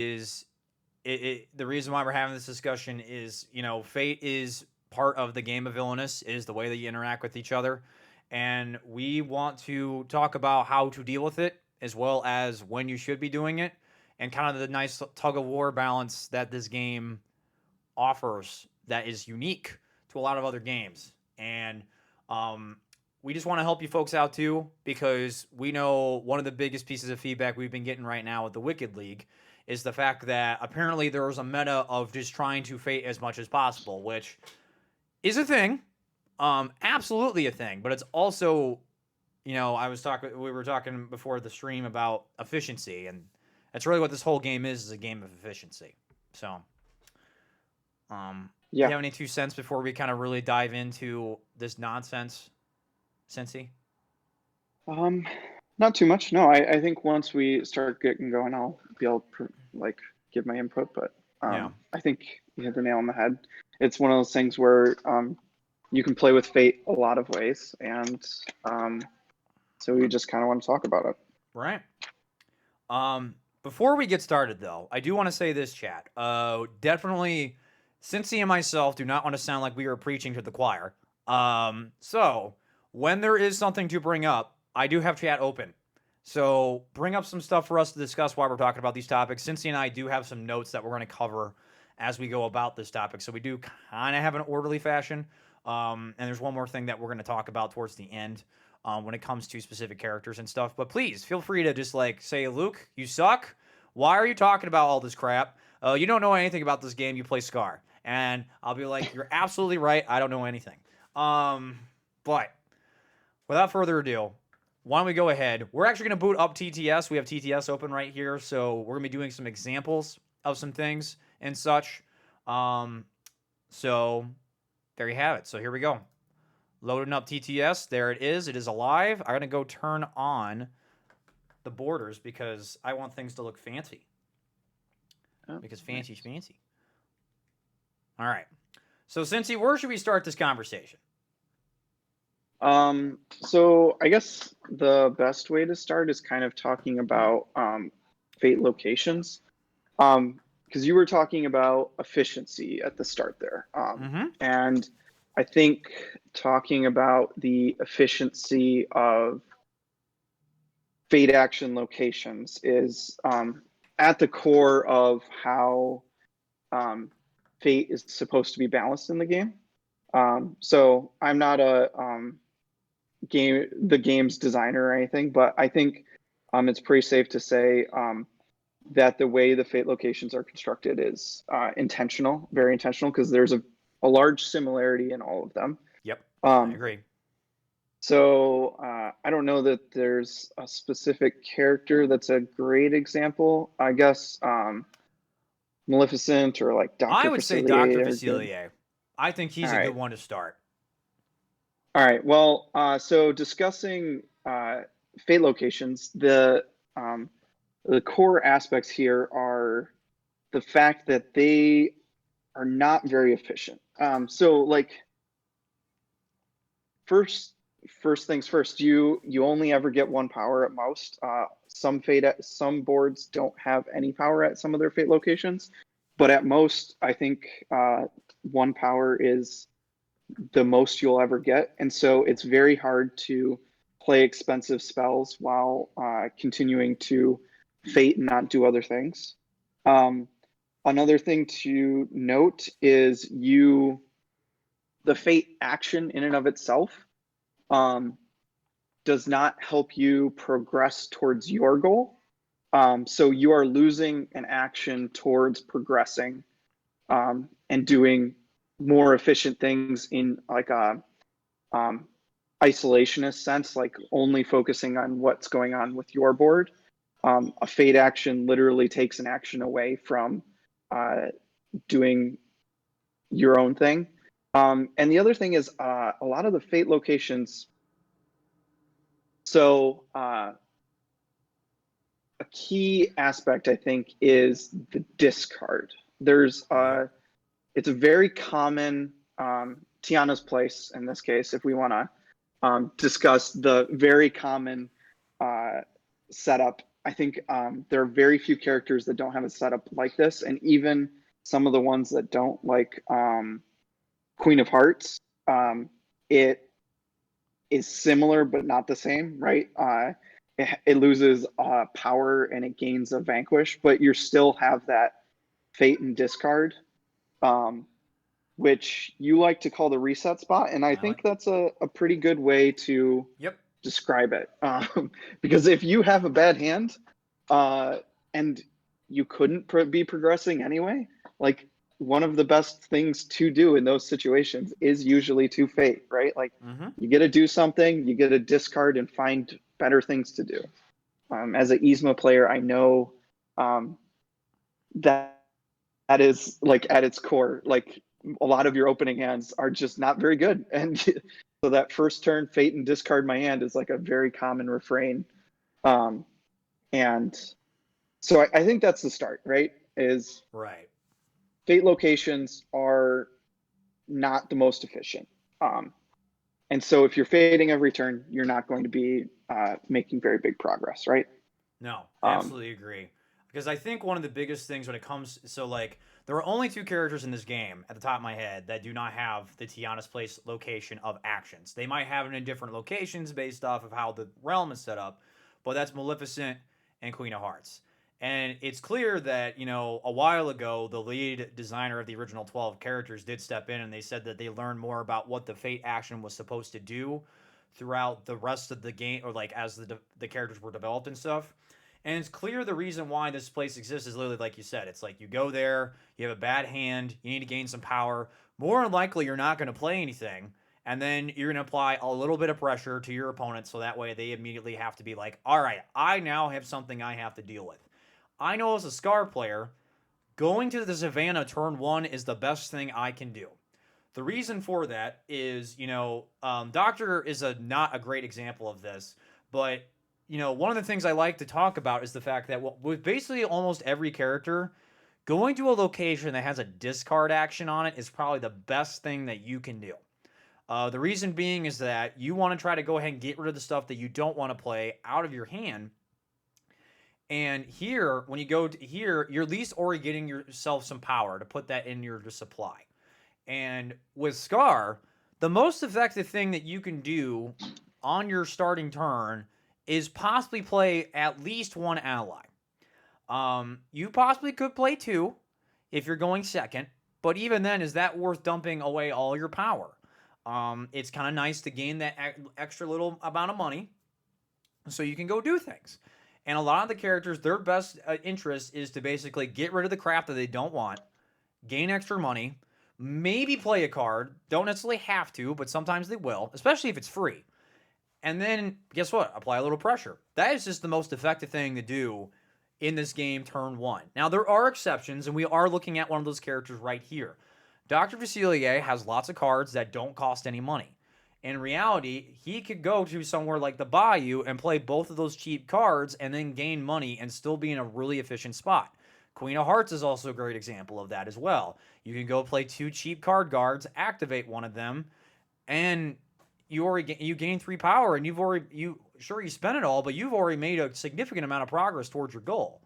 is the reason why we're having this discussion is, fate is part of the game of Villainous, is the way that you interact with each other. And we want to talk about how to deal with it, as well as when you should be doing it, and kind of the nice tug of war balance that this game offers that is unique to a lot of other games. And um, we just want to help you folks out too, because we know one of the biggest pieces of feedback we've been getting right now with the Wicked League is the fact that apparently there was a meta of just trying to fate as much as possible, which is a thing, absolutely a thing. But it's also, we were talking before the stream about efficiency, and that's really what this whole game is a game of efficiency. So, do you Yeah. have any 2 cents before we kind of really dive into this nonsense, Cincy? Um, Not too much. No, I think once we start getting going, I'll be able to like give my input. But Yeah. I think you hit the nail on the head. It's one of those things where you can play with fate a lot of ways, and so we just kind of want to talk about it. Right. Before we get started, though, I do want to say this, chat. Definitely, Cincy and myself do not want to sound like we are preaching to the choir. So when there is something to bring up, I do have chat open. So bring up some stuff for us to discuss while we're talking about these topics. Cincy and I do have some notes that we're going to cover as we go about this topic. So we do kind of have an orderly fashion. And there's one more thing that we're going to talk about towards the end when it comes to specific characters and stuff. But please feel free to just like say, Luke, you suck. Why are you talking about all this crap? You don't know anything about this game. You play Scar. And I'll be like, you're absolutely right. I don't know anything. But without further ado, why don't we go ahead? We're actually going to boot up TTS. We have TTS open right here. So we're going to be doing some examples of some things and such. So there you have it. So here we go. Loading up TTS. There it is. It is alive. I'm going to go turn on the borders because I want things to look fancy. Because fancy's fancy. All right. So, Cincy, where should we start this conversation? So I guess the best way to start is kind of talking about fate locations. Because you were talking about efficiency at the start there. And I think talking about the efficiency of fate action locations is at the core of how fate is supposed to be balanced in the game. So I'm not the game's designer or anything, but I think it's pretty safe to say that the way the fate locations are constructed is intentional, very intentional, because there's a large similarity in all of them. Yep, I agree. So I don't know that there's a specific character that's a great example. I guess Maleficent or like Dr. I would say Dr. Facilier. I think he's a good one to start. All right. Well, so discussing fate locations, the core aspects here are the fact that they are not very efficient. So, like, first things first. You only ever get one power at most. Some boards don't have any power at some of their fate locations, but at most, I think one power is the most you'll ever get. And so it's very hard to play expensive spells while continuing to fate and not do other things. Another thing to note is the fate action in and of itself does not help you progress towards your goal. So you are losing an action towards progressing and doing more efficient things in like a isolationist sense, like only focusing on what's going on with your board. A fate action literally takes an action away from doing your own thing. And the other thing is a lot of the fate locations. So a key aspect, I think, is the discard. It's a very common Tiana's place in this case, if we want to discuss the very common setup I think there are very few characters that don't have a setup like this, and even some of the ones that don't, like Queen of Hearts, it is similar but not the same, right? It loses power and it gains a vanquish, but you still have that fate and discard, um, which you like to call the reset spot, and I I like. think that's a pretty good way to Yep. describe it. Because if you have a bad hand, uh, and you couldn't be progressing anyway, like one of the best things to do in those situations is usually to fate, right? Like Mm-hmm. you get to do something, you get to discard and find better things to do. As an Yzma player, I know um, that that is like at its core, like a lot of your opening hands are just not very good, and so that first turn fate and discard my hand is like a very common refrain. Um, and so I think that's the start, right? Is Right. fate locations are not the most efficient. Um, and so if you're fading every turn, you're not going to be making very big progress, right? No, Um, absolutely agree. Because I think one of the biggest things when it comes, so like there are only two characters in this game at the top of my head that do not have the Tiana's place location of actions. They might have it in different locations based off of how the realm is set up, but that's Maleficent and Queen of Hearts. And it's clear that, a while ago, the lead designer of the original 12 characters did step in and they said that they learned more about what the fate action was supposed to do throughout the rest of the game, or like as the characters were developed and stuff. And it's clear the reason why this place exists is literally like you said. It's like you go there, you have a bad hand, you need to gain some power. More than likely, you're not going to play anything. And then you're going to apply a little bit of pressure to your opponent so that way they immediately have to be like, all right, I now have something I have to deal with. I know as a Scar player, going to the Savannah turn one is the best thing I can do. The reason for that is, Doctor is not a great example of this, but one of the things I like to talk about is the fact that with basically almost every character, going to a location that has a discard action on it is probably the best thing that you can do. The reason being is that you want to try to go ahead and get rid of the stuff that you don't want to play out of your hand. And here, when you go to here, you're at least already getting yourself some power to put that in your supply. And with Scar, the most effective thing that you can do on your starting turn is possibly play at least one ally. You possibly could play two if you're going second, but even then, is that worth dumping away all your power? It's kind of nice to gain that extra little amount of money so you can go do things. And a lot of the characters, their best interest is to basically get rid of the crap that they don't want, gain extra money, maybe play a card. Don't necessarily have to, but sometimes they will, especially if it's free. And then guess what? Apply a little pressure. That is just the most effective thing to do in this game turn one. Now there are exceptions, and we are looking at one of those characters right here. Dr. Facilier has lots of cards that don't cost any money. In reality, he could go to somewhere like the Bayou and play both of those cheap cards and then gain money and still be in a really efficient spot. Queen of Hearts is also a great example of that as well. You can go play two cheap card guards, activate one of them, and you gain three power, and you spend it all, but you've already made a significant amount of progress towards your goal.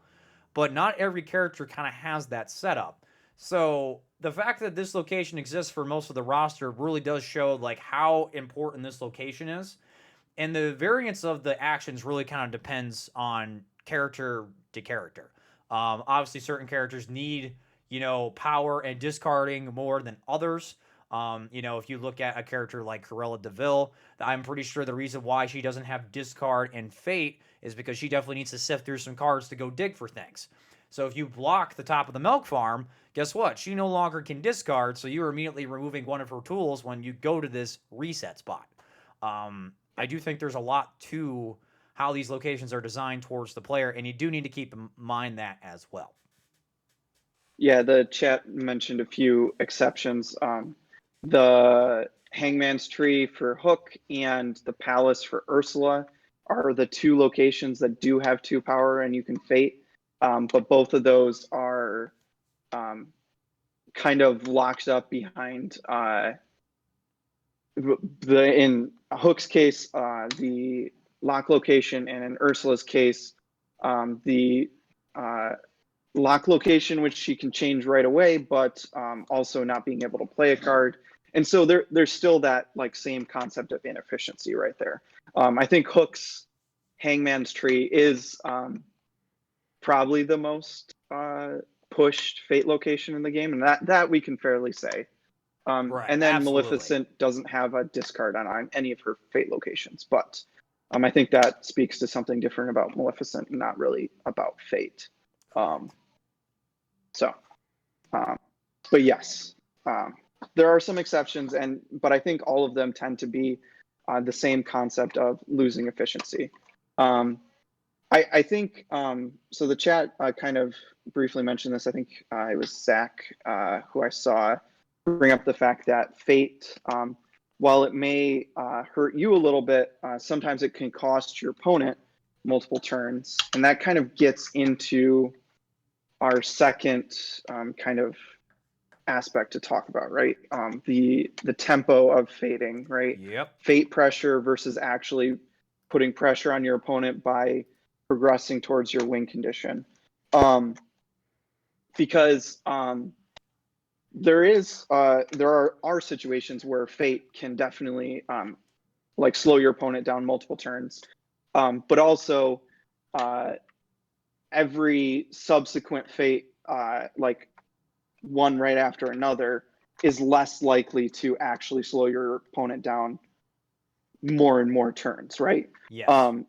But not every character kind of has that setup. So the fact that this location exists for most of the roster really does show like how important this location is. And the variance of the actions really kind of depends on character to character. Obviously, certain characters need power and discarding more than others. If you look at a character like Corella Deville, I'm pretty sure the reason why she doesn't have discard and fate is because she definitely needs to sift through some cards to go dig for things. So if you block the top of the milk farm, guess what? She no longer can discard, so you're immediately removing one of her tools when you go to this reset spot. I do think there's a lot to how these locations are designed towards the player, and you do need to keep in mind that as well. Yeah, the chat mentioned a few exceptions. The Hangman's Tree for Hook and the Palace for Ursula are the two locations that do have two power and you can fate. But both of those are kind of locked up behind in Hook's case, the lock location, and in Ursula's case, The lock location, which she can change right away, but also not being able to play a card. And so there's still that like same concept of inefficiency right there. I think Hook's Hangman's Tree is probably the most pushed fate location in the game, and that we can fairly say. Right. And then Absolutely. Maleficent doesn't have a discard on any of her fate locations, but I think that speaks to something different about Maleficent, not really about fate. Um, so, um, but yes, um, there are some exceptions, but I think all of them tend to be the same concept of losing efficiency. Um, I think so. The chat kind of briefly mentioned this. I think it was Zach who I saw bring up the fact that fate, while it may hurt you a little bit, sometimes it can cost your opponent multiple turns, and that kind of gets into our second kind of aspect to talk about, right? The tempo of fating, right? Yep. Fate pressure versus actually putting pressure on your opponent by progressing towards your win condition. Because there are situations where fate can definitely like slow your opponent down multiple turns, but also uh, every subsequent fate, like one right after another, is less likely to actually slow your opponent down more and more turns, right? Yes.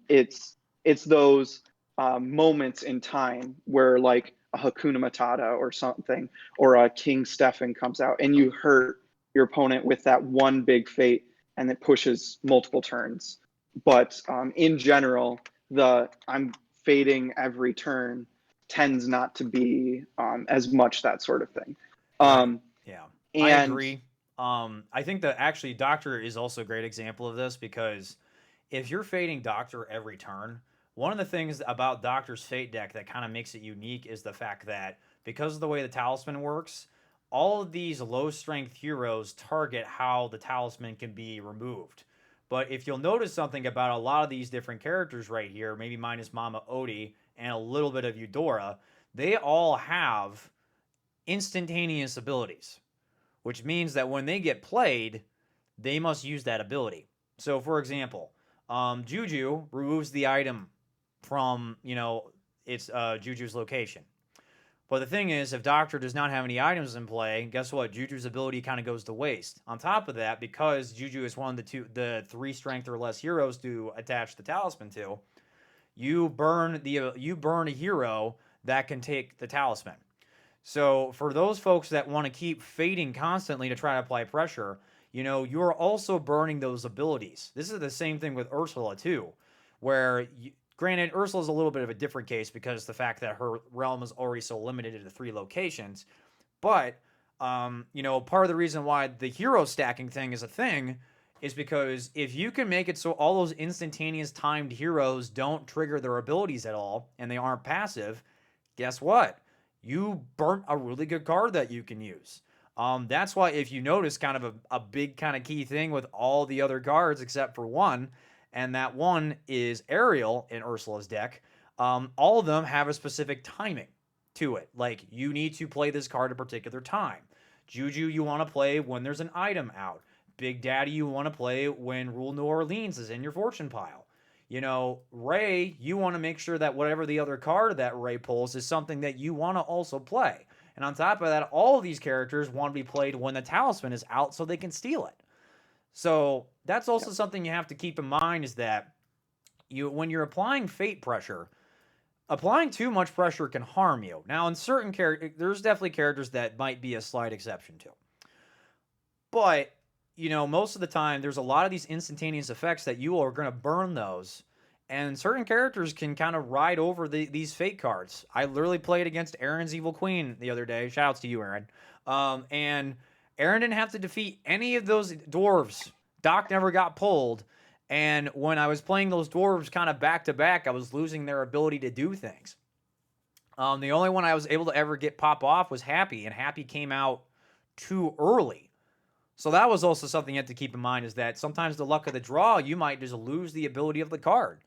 It's those moments in time where like a Hakuna Matata or something, or a King Stefan comes out, and you hurt your opponent with that one big fate, and it pushes multiple turns. But in general, the I'm fading every turn tends not to be as much that sort of thing. Right. Um, Yeah. I and agree. I think that actually Doctor is also a great example of this because if you're fading Doctor every turn, one of the things about Doctor's Fate deck that kind of makes it unique is the fact that because of the way the talisman works, all of these low strength heroes target how the talisman can be removed. But if you'll notice something about a lot of these different characters right here, maybe minus Mama Odie and a little bit of Eudora, they all have instantaneous abilities, which means that when they get played, they must use that ability. So, for example, Juju removes the item from its Juju's location. But the thing is, if Doctor does not have any items in play, guess what? Juju's ability kind of goes to waste. On top of that, because Juju is one of the three strength or less heroes to attach the talisman to, you burn a hero that can take the talisman. So for those folks that want to keep fading constantly to try to apply pressure, you're also burning those abilities. This is the same thing with Ursula too, where granted Ursula's a little bit of a different case because the fact that her realm is already so limited to 3 locations. But part of the reason why the hero stacking thing is a thing is because if you can make it so all those instantaneous timed heroes don't trigger their abilities at all and they aren't passive, guess what? You burnt a really good card that you can use. That's why if you notice kind of a big kind of key thing with all the other cards except for one, and that one is Ariel in Ursula's deck, all of them have a specific timing to it. Like you need to play this card at a particular time. Juju you want to play when there's an item out. Big Daddy you want to play when Rule New Orleans is in your fortune pile. Ray, you want to make sure that whatever the other card that Ray pulls is something that you want to also play. And on top of that, all of these characters want to be played when the talisman is out so they can steal it. So that's yeah, also something you have to keep in mind is that when you're applying fate pressure, applying too much pressure can harm you. Now, in certain characters, there's definitely characters that might be a slight exception to. But, most of the time, there's a lot of these instantaneous effects that you are going to burn those. And certain characters can kind of ride over these fate cards. I literally played against Aaron's Evil Queen the other day. Shoutouts to you, Aaron. And Aaron didn't have to defeat any of those dwarves. Doc never got pulled. And when I was playing those dwarves kind of back to back, I was losing their ability to do things. The only one I was able to ever get pop off was Happy, and Happy came out too early. So that was also something you have to keep in mind is that sometimes the luck of the draw, you might just lose the ability of the card.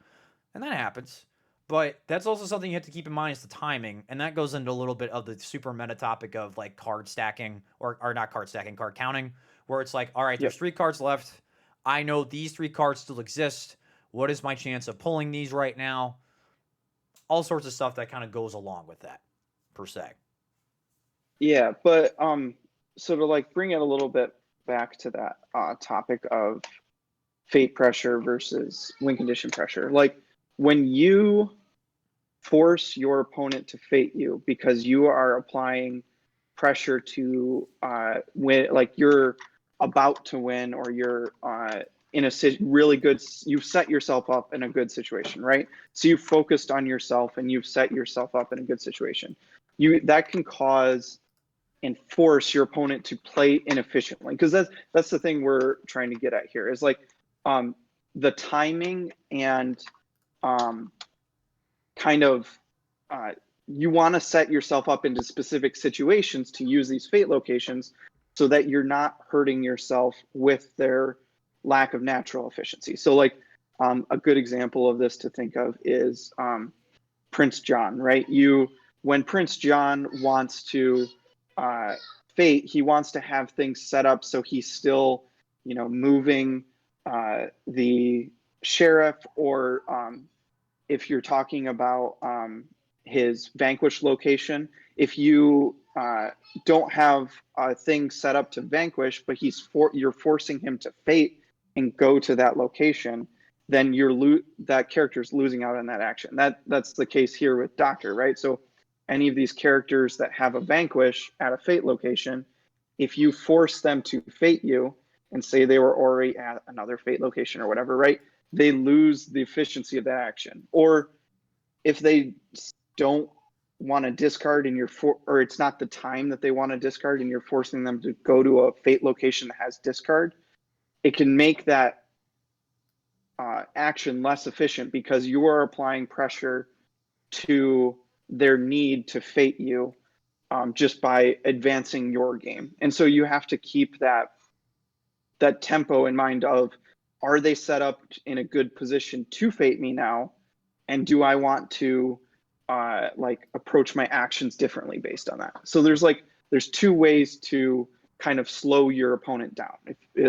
And that happens. But that's also something you have to keep in mind is the timing, and that goes into a little bit of the super meta topic of like card stacking or not card stacking, card counting, where it's like, all right, there's Yep. 3 cards left. I know these 3 cards still exist. What is my chance of pulling these right now? All sorts of stuff that kind of goes along with that, per se. Yeah, but so to like bring it a little bit back to that topic of fate pressure versus win condition pressure, like when you force your opponent to fate you because you are applying pressure to win, like you're about to win or you're in a really good, you've set yourself up in a good situation, right? So you've focused on yourself and you've set yourself up in a good situation. That can cause and force your opponent to play inefficiently, because that's the thing we're trying to get at here is like um, the timing and um, kind of uh, you want to set yourself up into specific situations to use these fate locations so that you're not hurting yourself with their lack of natural efficiency. So like a good example of this to think of is Prince John, right? When Prince John wants to uh, fate, he wants to have things set up so he's still, moving the sheriff, or if you're talking about his vanquish location, if you don't have a thing set up to vanquish, but you're forcing him to fate and go to that location, then that character's losing out on that action. That's the case here with Doctor, right? So any of these characters that have a vanquish at a fate location, if you force them to fate you and say they were already at another fate location or whatever, right? They lose the efficiency of that action. Or if they don't want to discard and or it's not the time that they want to discard and you're forcing them to go to a fate location that has discard, it can make that action less efficient because you are applying pressure to their need to fate you just by advancing your game. And so you have to keep that tempo in mind of, are they set up in a good position to fate me now, and do I want to like approach my actions differently based on that? So there's 2 ways to kind of slow your opponent down,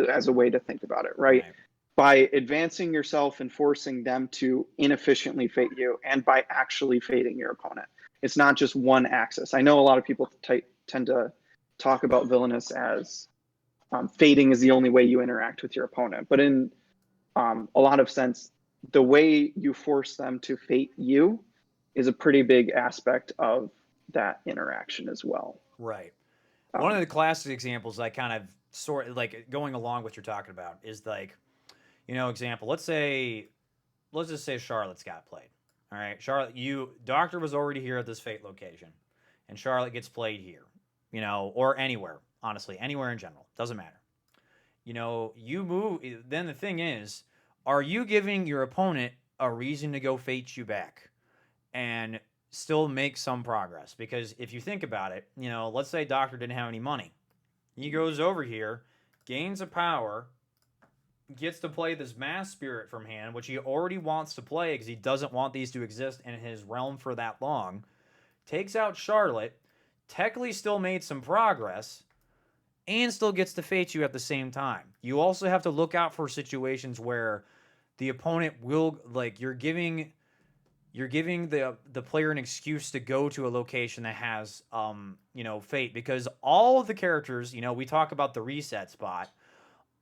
as a way to think about it, right? Right. By advancing yourself and forcing them to inefficiently fate you, and by actually fating your opponent. It's not just one axis. I know a lot of people tend to talk about Villainous as fating is the only way you interact with your opponent, but in a lot of sense, the way you force them to fate you is a pretty big aspect of that interaction as well. Right. One of Um, the classic examples I kind of sort like going along with what you're talking about is like, example, let's just say Charlotte's got played. All right, Charlotte, Doctor was already here at this fate location, and Charlotte gets played here, or anywhere, honestly, anywhere in general, doesn't matter. You move. Then the thing is, are you giving your opponent a reason to go fate you back and still make some progress? Because if you think about it, let's say Doctor didn't have any money, he goes over here, gains a power, gets to play this mass spirit from hand, which he already wants to play because he doesn't want these to exist in his realm for that long. Takes out Charlotte, technically still made some progress, and still gets to fate you at the same time. You also have to look out for situations where the opponent will like you're giving the player an excuse to go to a location that has fate, because all of the characters, we talk about the reset spot,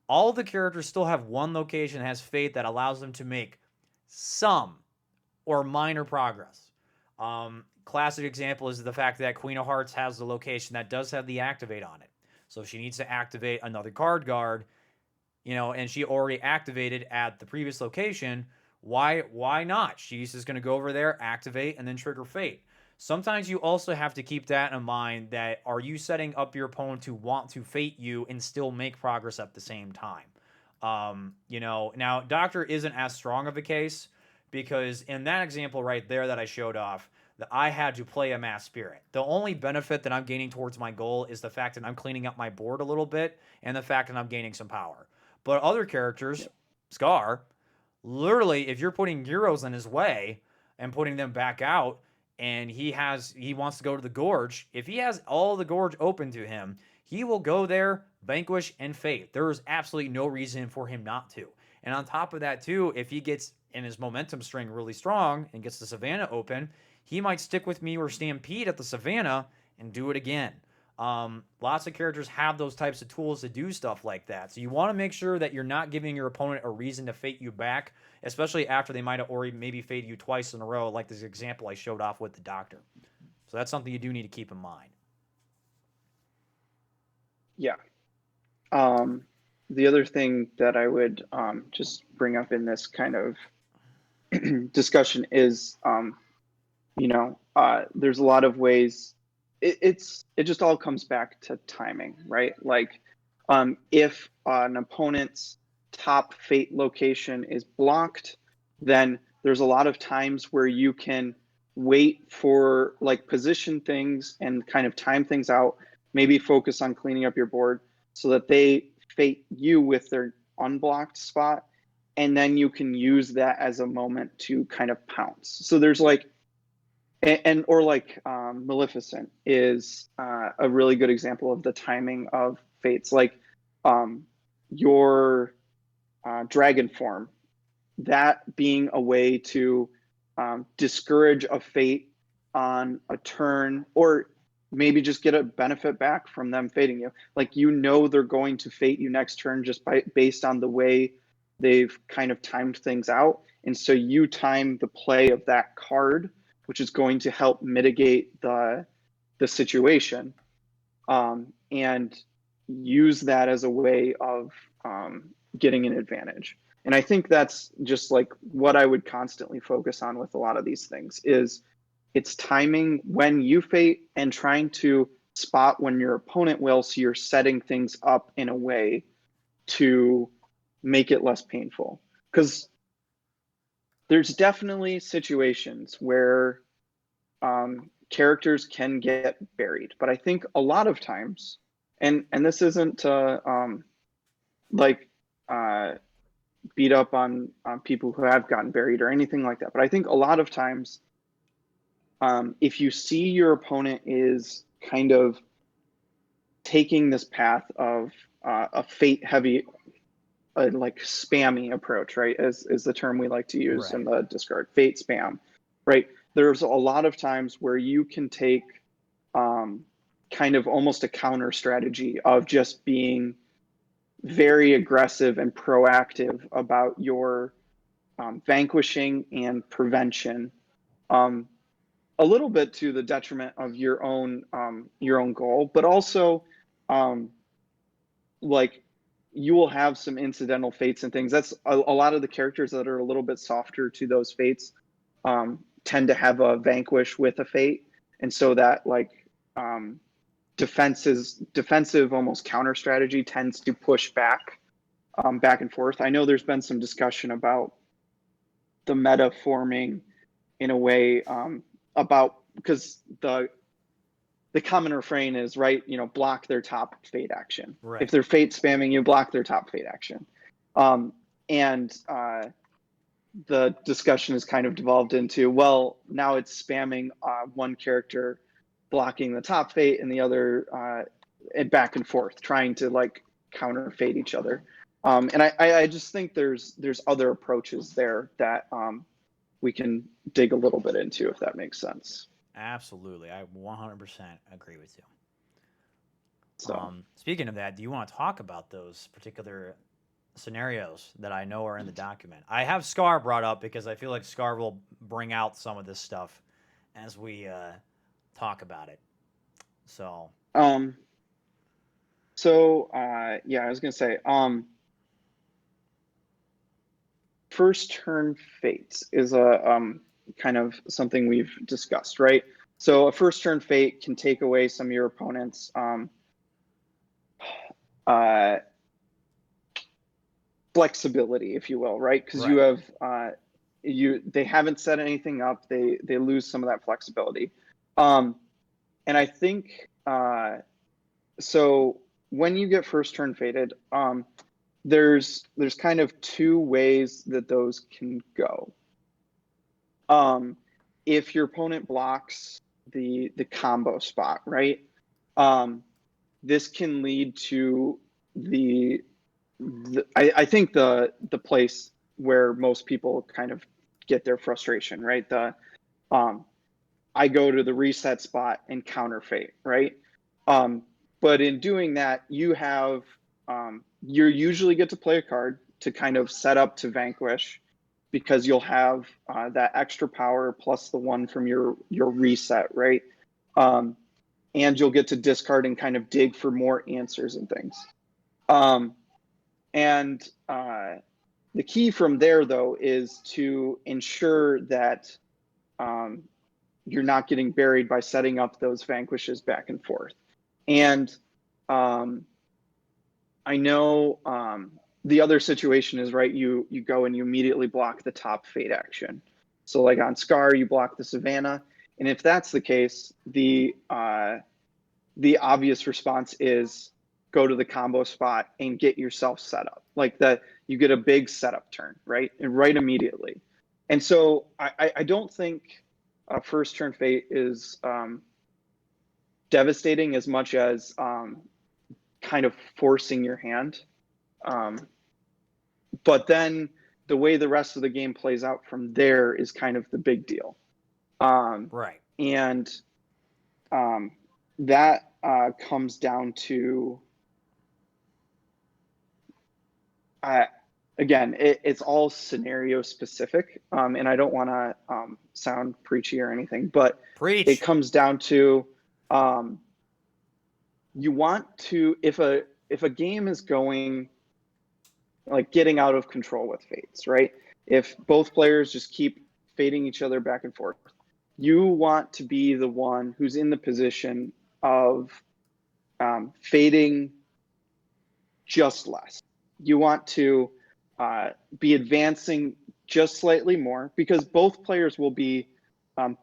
all the characters still have one location that has fate that allows them to make some or minor progress. Classic example is the fact that Queen of Hearts has the location that does have the activate on it. So if she needs to activate another card guard, and she already activated at the previous location, why not? She's just going to go over there, activate, and then trigger fate. Sometimes you also have to keep that in mind, that are you setting up your opponent to want to fate you and still make progress at the same time? Now Doctor isn't as strong of a case, because in that example right there that I showed off, that I had to play a mass spirit. The only benefit that I'm gaining towards my goal is the fact that I'm cleaning up my board a little bit and the fact that I'm gaining some power. But other characters, yeah. Scar, literally, if you're putting euros in his way, and putting them back out, and he wants to go to the gorge. If he has all the gorge open to him, he will go there, vanquish, and fate. There is absolutely no reason for him not to. And on top of that, too, if he gets in his momentum string really strong and gets the savannah open, he might stick with me or stampede at the savannah and do it again. Lots of characters have those types of tools to do stuff like that. So you want to make sure that you're not giving your opponent a reason to fate you back, especially after they might have already maybe fated you twice in a row, like this example I showed off with the doctor. So that's something you do need to keep in mind. Yeah. The other thing that I would just bring up in this kind of discussion is, there's a lot of ways. It just all comes back to timing, right? Like, if an opponent's top fate location is blocked, then there's a lot of times where you can wait for, like, position things and kind of time things out, maybe focus on cleaning up your board so that they fate you with their unblocked spot, and then you can use that as a moment to kind of pounce. So there's like, or like Maleficent is a really good example of the timing of fates. Like, your dragon form, that being a way to discourage a fate on a turn, or maybe just get a benefit back from them fating you. Like, they're going to fate you next turn just based on the way they've kind of timed things out. And so you time the play of that card, which is going to help mitigate the situation, and use that as a way of getting an advantage. And I think that's just like what I would constantly focus on with a lot of these things is it's timing when you fate and trying to spot when your opponent will, so you're setting things up in a way to make it less painful. Because there's definitely situations where characters can get buried, but I think a lot of times, and this isn't like beat up on people who have gotten buried or anything like that, but I think a lot of times, if you see your opponent is kind of taking this path of a fate heavy, like spammy approach, right? Is the term we like to use in the Discord, fate spam, right? There's a lot of times where you can take kind of almost a counter strategy of just being very aggressive and proactive about your vanquishing and prevention, a little bit to the detriment of your own goal, but also like you will have some incidental fates and things. That's a lot of the characters that are a little bit softer to those fates tend to have a vanquish with a fate, and so that like defensive almost counter strategy tends to push back and forth. I know there's been some discussion about the meta forming in a way about, because the common refrain is, right, block their top fate action. Right. If they're fate spamming you, block their top fate action. And the discussion has kind of devolved into, well, now it's spamming one character blocking the top fate and the other and back and forth, trying to like counter fate each other. And I just think there's other approaches there that we can dig a little bit into, if that makes sense. Absolutely. I 100% agree with you. So Speaking of that, do you want to talk about those particular scenarios that I know are in the document? I have Scar brought up because I feel like Scar will bring out some of this stuff as we talk about it. So, yeah, I was gonna say, first turn fates is a kind of something we've discussed, right? So a first turn fate can take away some of your opponent's flexibility, if you will, right? Because you have they haven't set anything up, they lose some of that flexibility. And I think so when you get first turn fated, there's kind of two ways that those can go. if your opponent blocks the combo spot, right? Um, this can lead to I think the place where most people kind of get their frustration, right? Um, I go to the reset spot and counter fate, right? Um, but in doing that, you usually get to play a card to kind of set up to vanquish, because you'll have that extra power plus the one from your reset, right? Um, and you'll get to discard and kind of dig for more answers and things. Um, and the key from there, though, is to ensure that um, you're not getting buried by setting up those vanquishes back and forth. And um, I know the other situation is, right, you go and you immediately block the top fate action. So like on Scar, you block the Savannah. And if that's the case, the obvious response is go to the combo spot and get yourself set up. Like that, you get a big setup turn, right? And right immediately. And so I don't think a first turn fate is devastating as much as kind of forcing your hand. But then the way the rest of the game plays out from there is kind of the big deal. Right. And that comes down to, again, it's all scenario specific. And I don't want to sound preachy or anything, but it Preach. comes down to you want to, if a game is going like getting out of control with fates, right? If both players just keep fading each other back and forth, you want to be the one who's in the position of fading just less. You want to be advancing just slightly more, because both players will be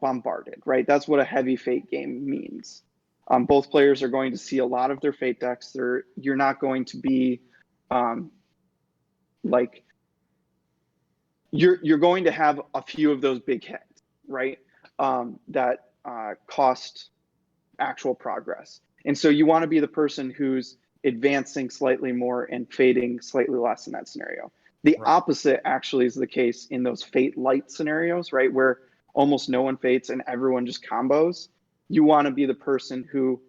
bombarded, right? That's what a heavy fate game means. Both players are going to see a lot of their fate decks. You're not going to be like you're going to have a few of those big hits, right? That cost actual progress. And so you want to be the person who's advancing slightly more and fading slightly less in that scenario. The Right. opposite actually is the case in those fate light scenarios, right? Where almost no one fates and everyone just combos. You want to be the person who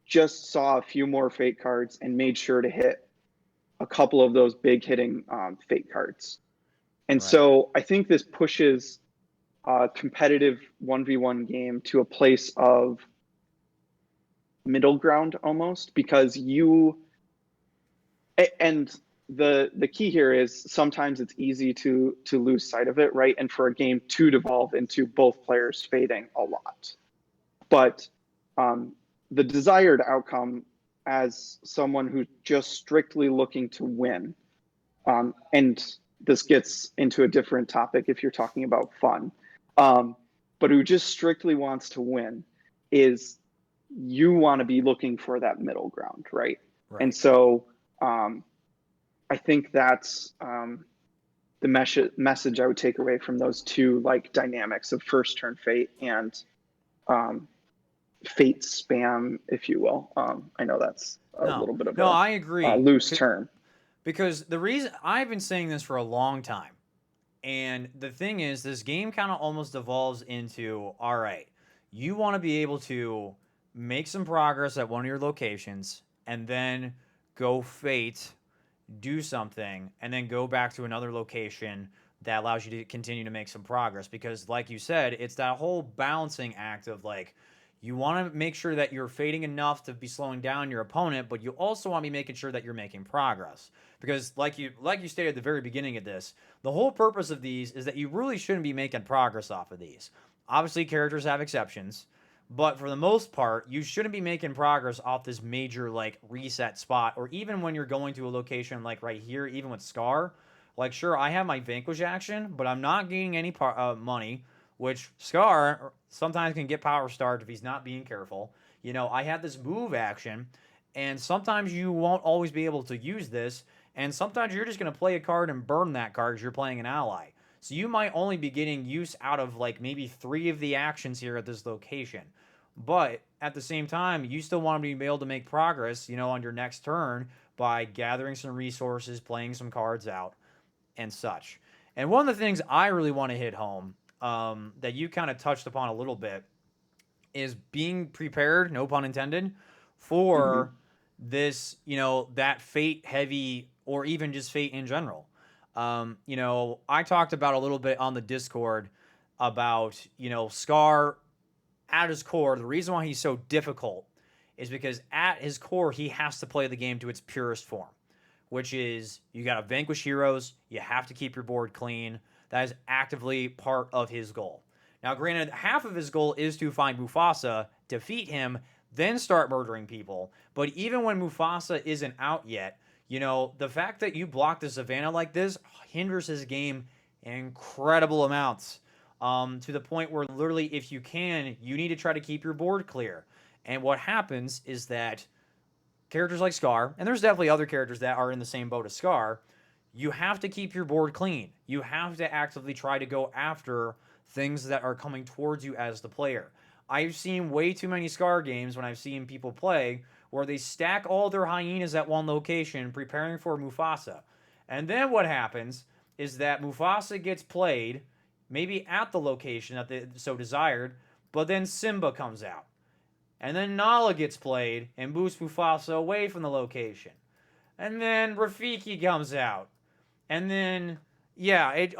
just saw a few more fate cards and made sure to hit a couple of those big hitting fate cards. And Right. so I think this pushes a competitive 1v1 game to a place of middle ground almost, because and the key here is sometimes it's easy to lose sight of it, right? And for a game to devolve into both players fading a lot. But the desired outcome, as someone who's just strictly looking to win, and this gets into a different topic if you're talking about fun, but who just strictly wants to win, is you want to be looking for that middle ground, right? And Right. so I think that's the message I would take away from those two like dynamics of first turn fate and fate spam, if you will. I know that's a No. little bit of No, I a agree. loose term. Because the reason I've been saying this for a long time, and the thing is, this game kind of almost evolves into, all right, you want to be able to make some progress at one of your locations and then go fate, do something, and then go back to another location that allows you to continue to make some progress. Because, like you said, it's that whole balancing act of like, you want to make sure that you're fading enough to be slowing down your opponent, but you also want to be making sure that you're making progress. Because like you stated at the very beginning of this, the whole purpose of these is that you really shouldn't be making progress off of these. Obviously, characters have exceptions, but for the most part, you shouldn't be making progress off this major like reset spot, or even when you're going to a location like right here, even with Scar. Like, sure, I have my Vanquish action, but I'm not gaining any money, which Scar sometimes can get power starved if he's not being careful. You know, I have this move action, and sometimes you won't always be able to use this, and sometimes you're just going to play a card and burn that card because you're playing an ally. So you might only be getting use out of like maybe 3 of the actions here at this location. But at the same time, you still want to be able to make progress, on your next turn by gathering some resources, playing some cards out, and such. And one of the things I really want to hit home, that you kind of touched upon a little bit, is being prepared, no pun intended, Hmm. for this, that fate heavy or even just fate in general. I talked about a little bit on the Discord about, Scar at his core. The reason why he's so difficult is because at his core, he has to play the game to its purest form, which is you got to vanquish heroes, you have to keep your board clean. That is actively part of his goal. Now, granted, half of his goal is to find Mufasa, defeat him, then start murdering people. But even when Mufasa isn't out yet, the fact that you block the savannah like this hinders his game incredible amounts. To the point where literally, if you can, you need to try to keep your board clear. And what happens is that characters like Scar, and there's definitely other characters that are in the same boat as Scar, you have to keep your board clean. You have to actively try to go after things that are coming towards you as the player. I've seen way too many Scar games when I've seen people play where they stack all their hyenas at one location preparing for Mufasa. And then what happens is that Mufasa gets played, maybe at the location that they so desired, but then Simba comes out. And then Nala gets played and boosts Mufasa away from the location. And then Rafiki comes out. And then, yeah, it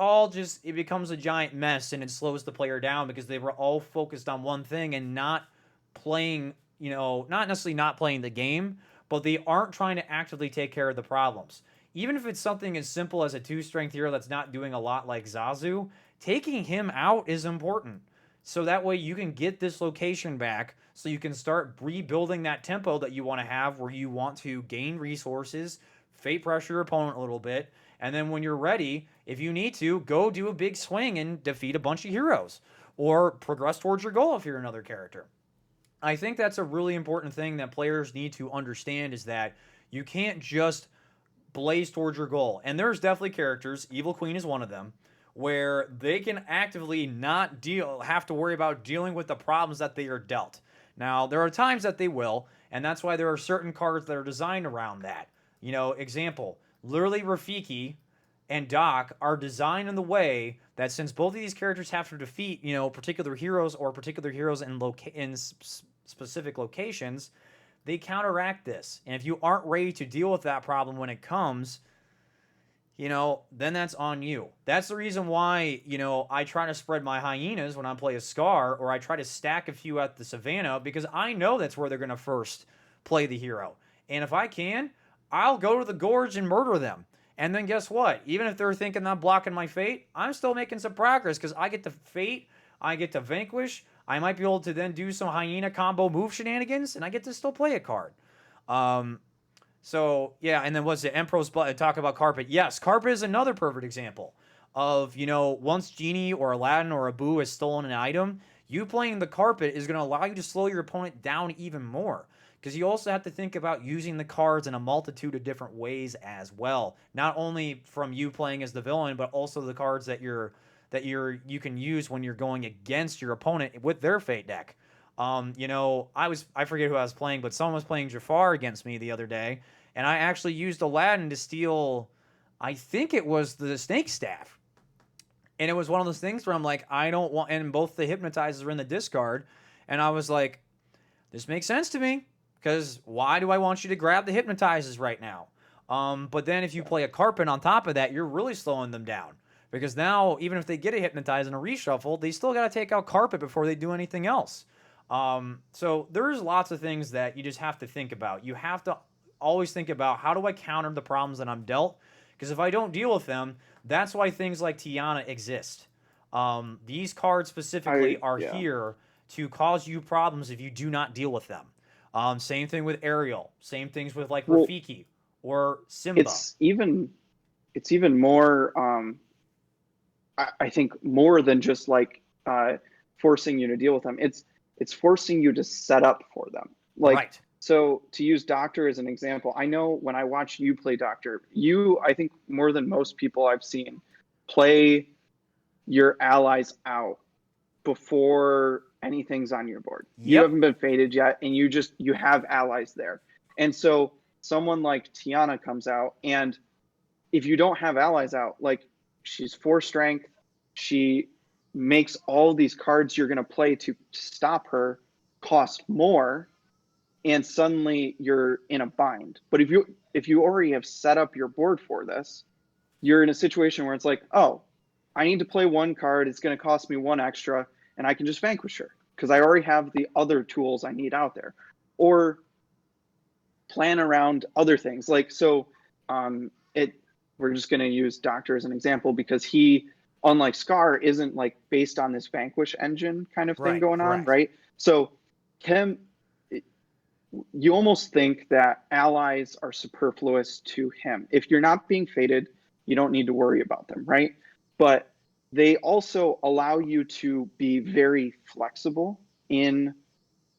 becomes a giant mess and it slows the player down because they were all focused on one thing and not playing, not necessarily not playing the game, but they aren't trying to actively take care of the problems. Even if it's something as simple as a 2 strength hero that's not doing a lot like Zazu, taking him out is important. So that way you can get this location back so you can start rebuilding that tempo that you want to have where you want to gain resources, fate pressure your opponent a little bit, and then when you're ready, if you need to, go do a big swing and defeat a bunch of heroes or progress towards your goal if you're another character. I think that's a really important thing that players need to understand is that you can't just blaze towards your goal. And there's definitely characters, Evil Queen is one of them, where they can actively not have to worry about dealing with the problems that they are dealt. Now, there are times that they will, and that's why there are certain cards that are designed around that. Example, literally Rafiki and Doc are designed in the way that since both of these characters have to defeat, particular heroes or particular heroes in specific locations, they counteract this. And if you aren't ready to deal with that problem when it comes, then that's on you. That's the reason why, I try to spread my hyenas when I play a Scar, or I try to stack a few at the Savannah because I know that's where they're going to first play the hero. And if I can, I'll go to the Gorge and murder them. And then guess what? Even if they're thinking I'm blocking my fate, I'm still making some progress because I get to fate, I get to vanquish, I might be able to then do some hyena combo move shenanigans, and I get to still play a card. Um, so yeah, and then what's the Emperor's talk about carpet? Yes, carpet is another perfect example of once Genie or Aladdin or Abu has stolen an item, you playing the carpet is going to allow you to slow your opponent down even more because you also have to think about using the cards in a multitude of different ways as well. Not only from you playing as the villain, but also the cards you can use when you're going against your opponent with their fate deck. I forget who I was playing, but someone was playing Jafar against me the other day, and I actually used Aladdin to steal, I think it was the snake staff. And it was one of those things where I'm like, I don't want, and both the hypnotizers were in the discard, and I was like, this makes sense to me, because why do I want you to grab the hypnotizers right now? But then if you play a carpet on top of that, you're really slowing them down. Because now, even if they get a hypnotize and a reshuffle, they still got to take out carpet before they do anything else. So there's lots of things that you just have to think about. You have to always think about how do I counter the problems that I'm dealt? Because if I don't deal with them, that's why things like Tiana exist. These cards specifically are Yeah. here to cause you problems if you do not deal with them. Same thing with Ariel. Same things with like Well, Rafiki or Simba. it's even it's even more. I think more than just like forcing you to deal with them. It's forcing you to set up for them. Like, Right. so to use Doctor as an example, I know when I watch you play Doctor, you, I think more than most people I've seen play your allies out before anything's on your board. You Yep. haven't been faded yet, and you have allies there. And so someone like Tiana comes out, and if you don't have allies out, like she's 4 strength, she makes all these cards you're going to play to stop her cost more, and suddenly you're in a bind. But if you already have set up your board for this, you're in a situation where it's like, oh, I need to play 1 card, it's going to cost me 1 extra, and I can just vanquish her because I already have the other tools I need out there. Or plan around other things. Like, so we're just going to use Doctor as an example because he, unlike Scar, isn't like based on this vanquish engine kind of thing Right. going on, Correct. right? So him, you almost think that allies are superfluous to him. If you're not being fated, you don't need to worry about them, right? But they also allow you to be very flexible in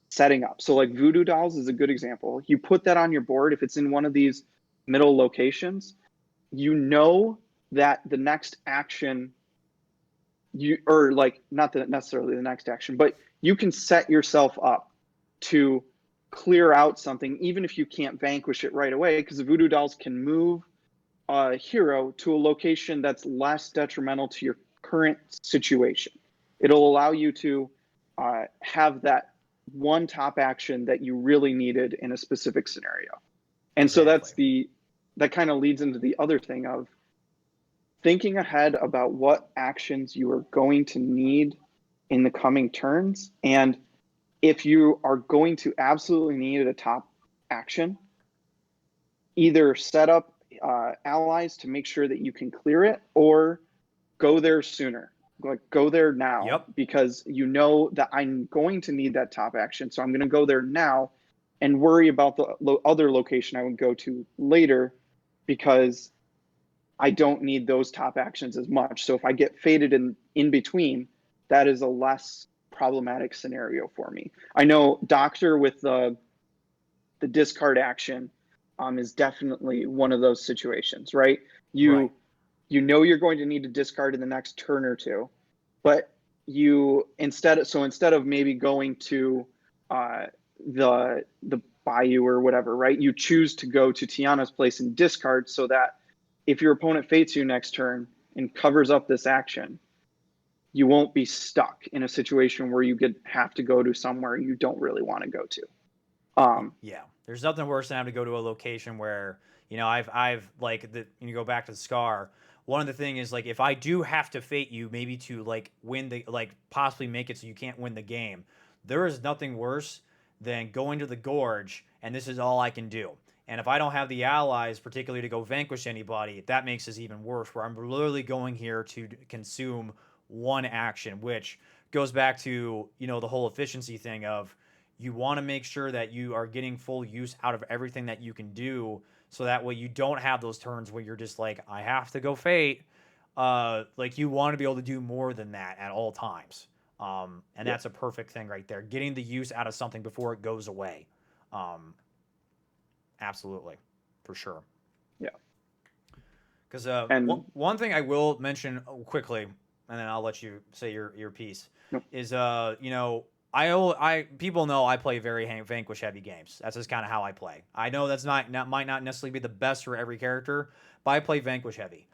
setting up. So like Voodoo Dolls is a good example. You put that on your board, if it's in one of these middle locations, you know that the next action or like not necessarily the next action, but you can set yourself up to clear out something even if you can't vanquish it right away, because the Voodoo Dolls can move a hero to a location that's less detrimental to your current situation. It'll allow you to have that one top action that you really needed in a specific scenario. And so Exactly. that kind of leads into the other thing of thinking ahead about what actions you are going to need in the coming turns. And if you are going to absolutely need a top action, either set up allies to make sure that you can clear it, or go there sooner. Like, go there now, Yep. because you know that I'm going to need that top action. So I'm going to go there now and worry about the other location I would go to later, because I don't need those top actions as much. So if I get faded in between, that is a less problematic scenario for me. I know Doctor with the discard action is definitely one of those situations, right? Right. You know you're going to need to discard in the next turn or two, but you instead of maybe going to the bayou or whatever, right? You choose to go to Tiana's place and discard, so that if your opponent fates you next turn and covers up this action, you won't be stuck in a situation where you have to go to somewhere you don't really want to go to. Yeah, there's nothing worse than having to go to a location where I've like you go back to the Scar. One of the thing is, like, if I do have to fate you, maybe to like win the, like, possibly make it so you can't win the game, there is nothing worse than going to the gorge and this is all I can do. And if I don't have the allies, particularly to go vanquish anybody, that makes this even worse. Where I'm literally going here to consume one action, which goes back to the whole efficiency thing of, you want to make sure that you are getting full use out of everything that you can do, so that way you don't have those turns where you're just like, I have to go fate. Like, you want to be able to do more than that at all times. And Yeah. that's a perfect thing right there, getting the use out of something before it goes away. um, Absolutely, for sure. Yeah. Because And one thing I will mention quickly, and then I'll let you say your piece, no, is I people know I play very vanquish heavy games. That's just kind of how I play. I know that's not might not necessarily be the best for every character, but I play vanquish heavy.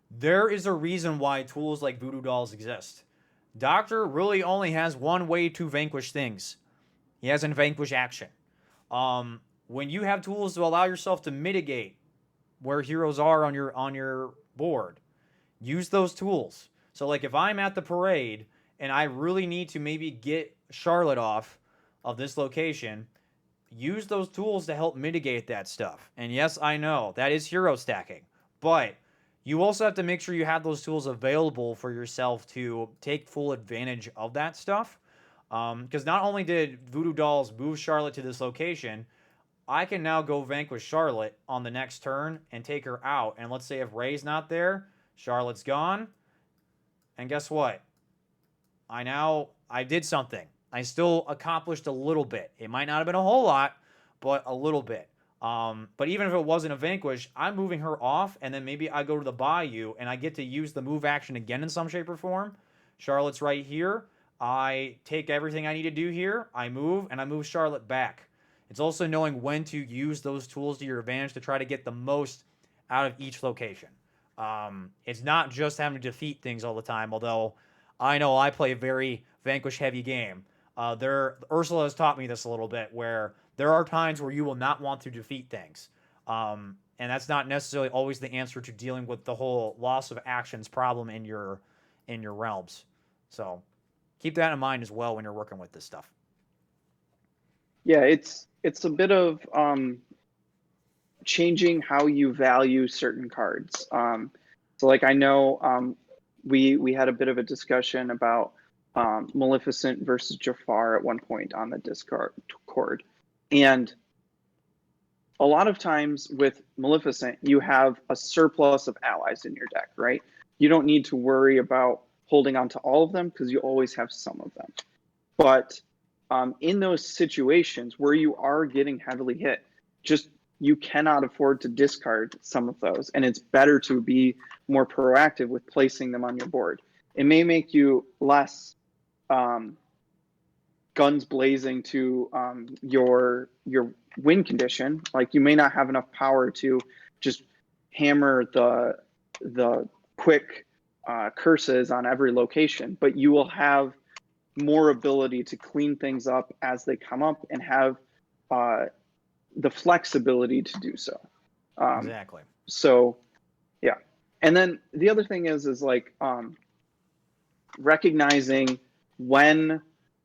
There is a reason why tools like Voodoo Dolls exist. Doctor really only has one way to vanquish things. He has a vanquish action. When you have tools to allow yourself to mitigate where heroes are on your board, use those tools. So, like, if I'm at the parade and I really need to maybe get Charlotte off of this location, use those tools to help mitigate that stuff. And yes, I know that is hero stacking, but you also have to make sure you have those tools available for yourself to take full advantage of that stuff. Because not only did Voodoo Dolls move Charlotte to this location, I can now go vanquish Charlotte on the next turn and take her out. And let's say if Ray's not there, Charlotte's gone. And guess what? I did something. I still accomplished a little bit. It might not have been a whole lot, but a little bit. But even if it wasn't a vanquish, I'm moving her off, and then maybe I go to the bayou and I get to use the move action again in some shape or form. Charlotte's right here. I take everything I need to do here. I move and I move Charlotte back. It's also knowing when to use those tools to your advantage to try to get the most out of each location. It's not just having to defeat things all the time, although I know I play a very vanquish heavy game. Ursula has taught me this a little bit, where there are times where you will not want to defeat things, and that's not necessarily always the answer to dealing with the whole loss of actions problem in your realms. So keep that in mind as well when you're working with this stuff. Yeah, it's a bit of changing how you value certain cards. So like I know we had a bit of a discussion about Maleficent versus Jafar at one point on the Discord, and a lot of times with Maleficent, you have a surplus of allies in your deck, right? You don't need to worry about holding on to all of them because you always have some of them. But in those situations where you are getting heavily hit, just you cannot afford to discard some of those. And it's better to be more proactive with placing them on your board. It may make you less guns blazing to your win condition. Like you may not have enough power to just hammer the quick curses on every location, but you will have more ability to clean things up as they come up and have the flexibility to do so. Exactly. So yeah. And then the other thing is like recognizing when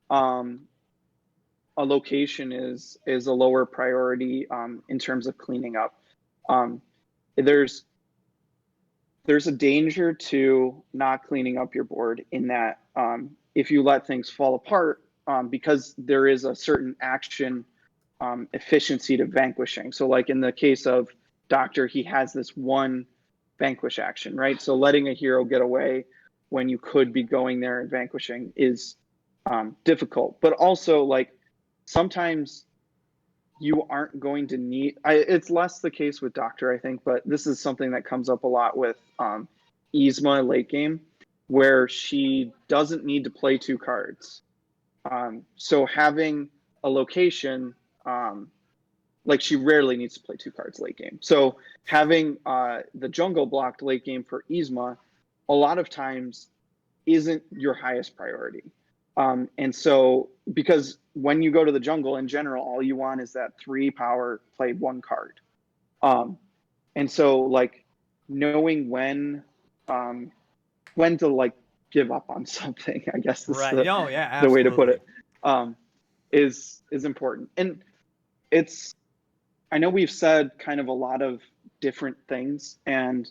a location is a lower priority in terms of cleaning up. There's a danger to not cleaning up your board in that if you let things fall apart, because there is a certain action efficiency to vanquishing. So like in the case of Doctor, he has this one vanquish action, right? So letting a hero get away when you could be going there and vanquishing is difficult. But also like sometimes you aren't going to need, it's less the case with Doctor, I think, but this is something that comes up a lot with Yzma late game, where she doesn't need to play two cards. So having a location, like she rarely needs to play two cards late game. So having the jungle blocked late game for Yzma, a lot of times isn't your highest priority. And so, because when you go to the jungle in general, all you want is that 3 power, play 1 card. And so, like, knowing when to like give up on something, I guess is Right. No, yeah, the way to put absolutely. it, is important. And it's, I know we've said kind of a lot of different things, and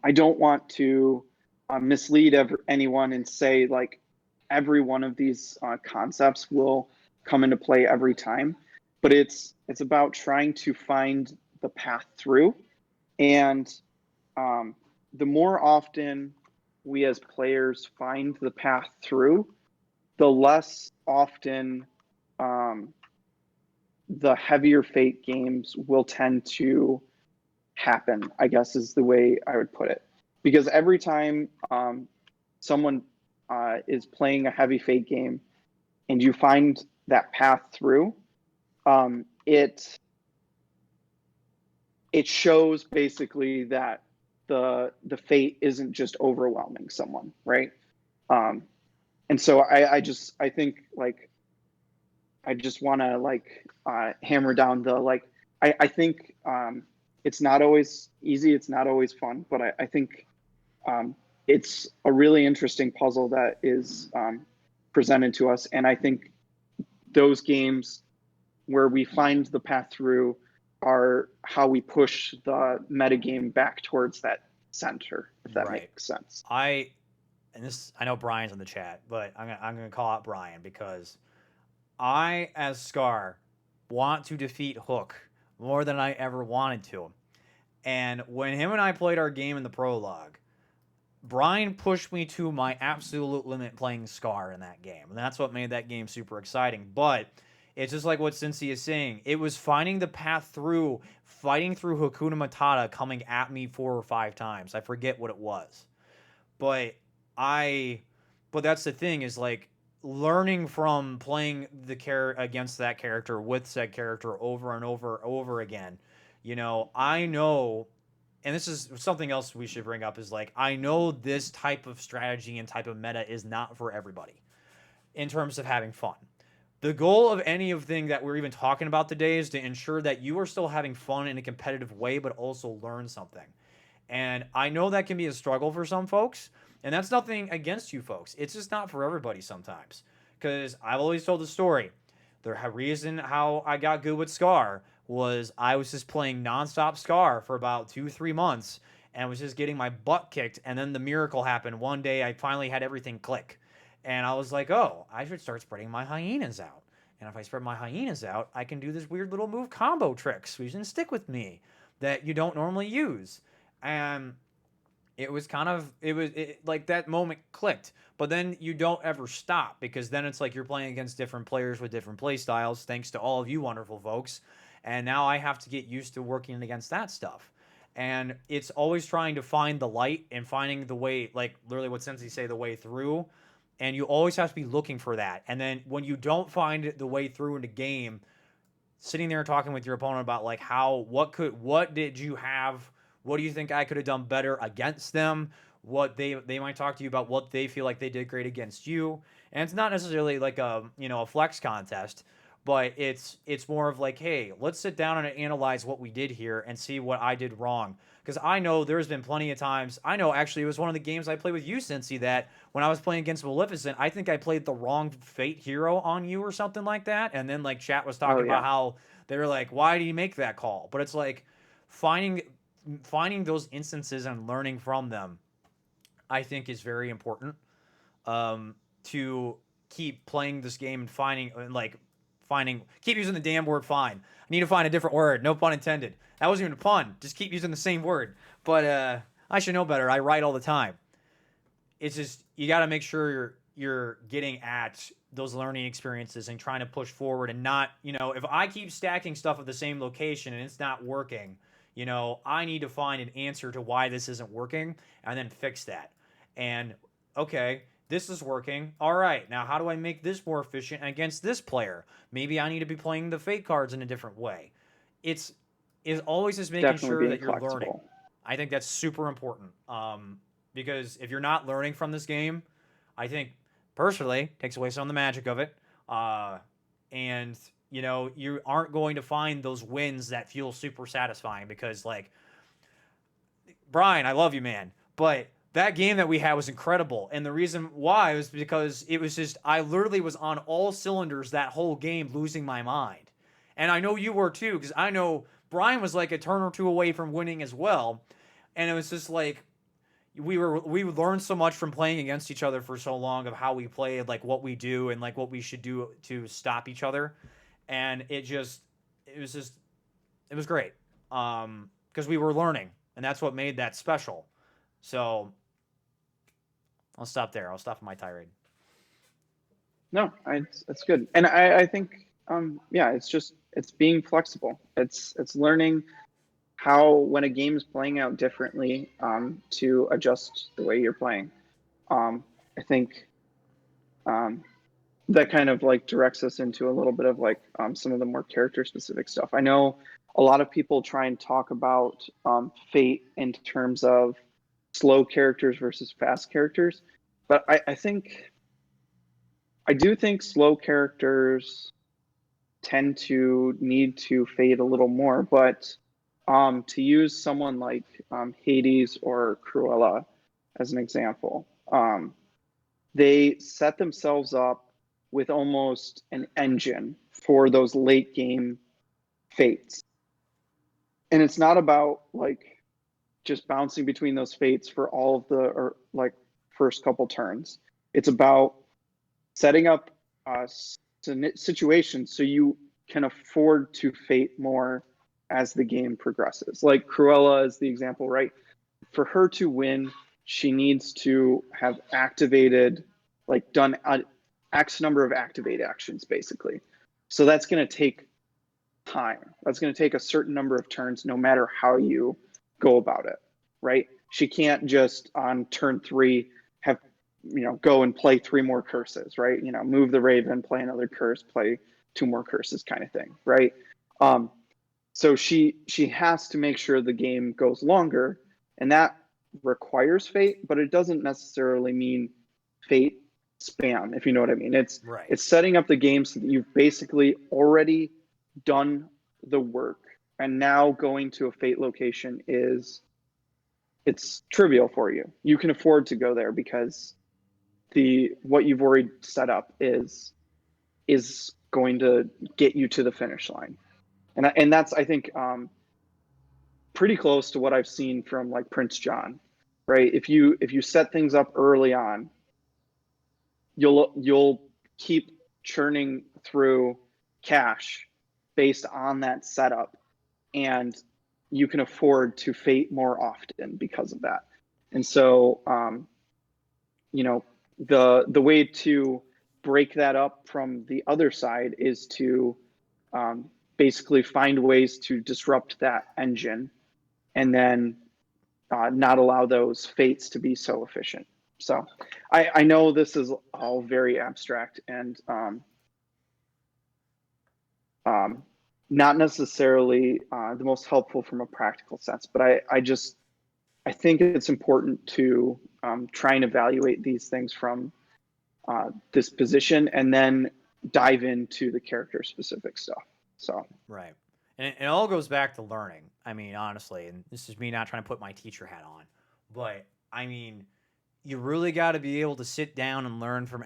I don't want to mislead anyone and say like every one of these concepts will come into play every time, but it's about trying to find the path through. And the more often we as players find the path through, the less often the heavier fate games will tend to happen, I guess is the way I would put it. Because every time someone is playing a heavy fate game and you find that path through, it shows basically that the fate isn't just overwhelming someone, right? And so I think like I just want to like hammer down the like I think it's not always easy, it's not always fun, but I think it's a really interesting puzzle that is presented to us, and I think those games where we find the path through are how we push the metagame back towards that center, if that Right. makes sense. I know Brian's in the chat, but I'm gonna call out Brian because I, as Scar, want to defeat Hook more than I ever wanted to. And when him and I played our game in the prologue, Brian pushed me to my absolute limit playing Scar in that game. And that's what made that game super exciting. But it's just like what Cincy is saying. It was finding the path through, fighting through Hakuna Matata coming at me 4 or 5 times. I forget what it was. But I but that's the thing is like learning from playing the against that character with said character over and over again. I know, and this is something else we should bring up is like I know this type of strategy and type of meta is not for everybody in terms of having fun. The goal of any of thing that we're even talking about today is to ensure that you are still having fun in a competitive way, but also learn something. And I know that can be a struggle for some folks, and that's nothing against you folks. It's just not for everybody sometimes. Because I've always told the story. The reason how I got good with Scar was I was just playing nonstop Scar for about 2, 3 months and was just getting my butt kicked. And then the miracle happened. One day I finally had everything click. And I was like, oh, I should start spreading my hyenas out. And if I spread my hyenas out, I can do this weird little move combo tricks. So you can stick with me that you don't normally use. And it was kind of like that moment clicked, but then you don't ever stop because then it's like you're playing against different players with different play styles, thanks to all of you wonderful folks. And now I have to get used to working against that stuff. And it's always trying to find the light and finding the way, like literally what Sensei say, the way through. And you always have to be looking for that. And then when you don't find the way through in the game, sitting there talking with your opponent about like what did you have, what do you think I could have done better against them, what they might talk to you about what they feel like they did great against you. And it's not necessarily like a flex contest, but it's more of like, hey, let's sit down and analyze what we did here and see what I did wrong. Because I know there's been plenty of times. I know actually it was one of the games I played with you, Cincy, that when I was playing against Maleficent, I think I played the wrong Fate hero on you or something like that. And then like chat was Oh talking about yeah, how they were like, why do you make that call? But it's like finding finding those instances and learning from them, I think is very important, to keep playing this game and keep using the damn word fine. I need to find a different word. No pun intended. That wasn't even a pun. Just keep using the same word. But I should know better. I write all the time. It's just you got to make sure you're getting at those learning experiences and trying to push forward and not, if I keep stacking stuff at the same location and it's not working, I need to find an answer to why this isn't working and then fix that. And okay, this is working. All right, now how do I make this more efficient against this player? Maybe I need to be playing the fake cards in a different way. It's is always just making definitely sure being that you're learning. flexible. I think that's super important. Because if you're not learning from this game, I think personally takes away some of the magic of it. And you aren't going to find those wins that feel super satisfying because like Brian, I love you, man, but that game that we had was incredible, and the reason why was because it was just I literally was on all cylinders that whole game, losing my mind, and I know you were too because I know Brian was like a turn or two away from winning as well, and it was just like we learned so much from playing against each other for so long of how we played, like what we do and like what we should do to stop each other, and it was just it was great because we were learning, and that's what made that special. So I'll stop there. I'll stop my tirade. No, it's good, and I think yeah, it's being flexible. It's learning how when a game is playing out differently to adjust the way you're playing. I think um, that kind of like directs us into a little bit of like some of the more character specific stuff. I know a lot of people try and talk about Fate in terms of slow characters versus fast characters, but I do think slow characters tend to need to fade a little more. But to use someone like Hades or Cruella as an example, they set themselves up with almost an engine for those late game fates. And it's not about like just bouncing between those fates for all of the or like first couple turns. It's about setting up situations so you can afford to fate more as the game progresses. Like Cruella is the example, right? For her to win, she needs to have activated, like done a X number of activate actions, basically. So that's going to take time. That's going to take a certain number of turns, no matter how you go about it, right? She can't just on turn 3 have go and play 3 more curses, right? Move the raven, play another curse, play 2 more curses, kind of thing, right? Um, so she has to make sure the game goes longer, and that requires fate, but it doesn't necessarily mean fate spam, if you know what I mean. It's Right. it's setting up the game so that you've basically already done the work, and now going to a fate location it's trivial for you. You can afford to go there because the what you've already set up is going to get you to the finish line. And that's, I think, pretty close to what I've seen from like Prince John, right? If you set things up early on, you'll keep churning through cash based on that setup, and you can afford to fate more often because of that. And so, you know, the way to break that up from the other side is to basically find ways to disrupt that engine, and then not allow those fates to be so efficient. So I know this is all very abstract and um, not necessarily the most helpful from a practical sense, but I think it's important to try and evaluate these things from this position, and then dive into the character specific stuff. So Right. And it all goes back to learning. I mean, honestly, and this is me not trying to put my teacher hat on, but I mean, you really got to be able to sit down and learn from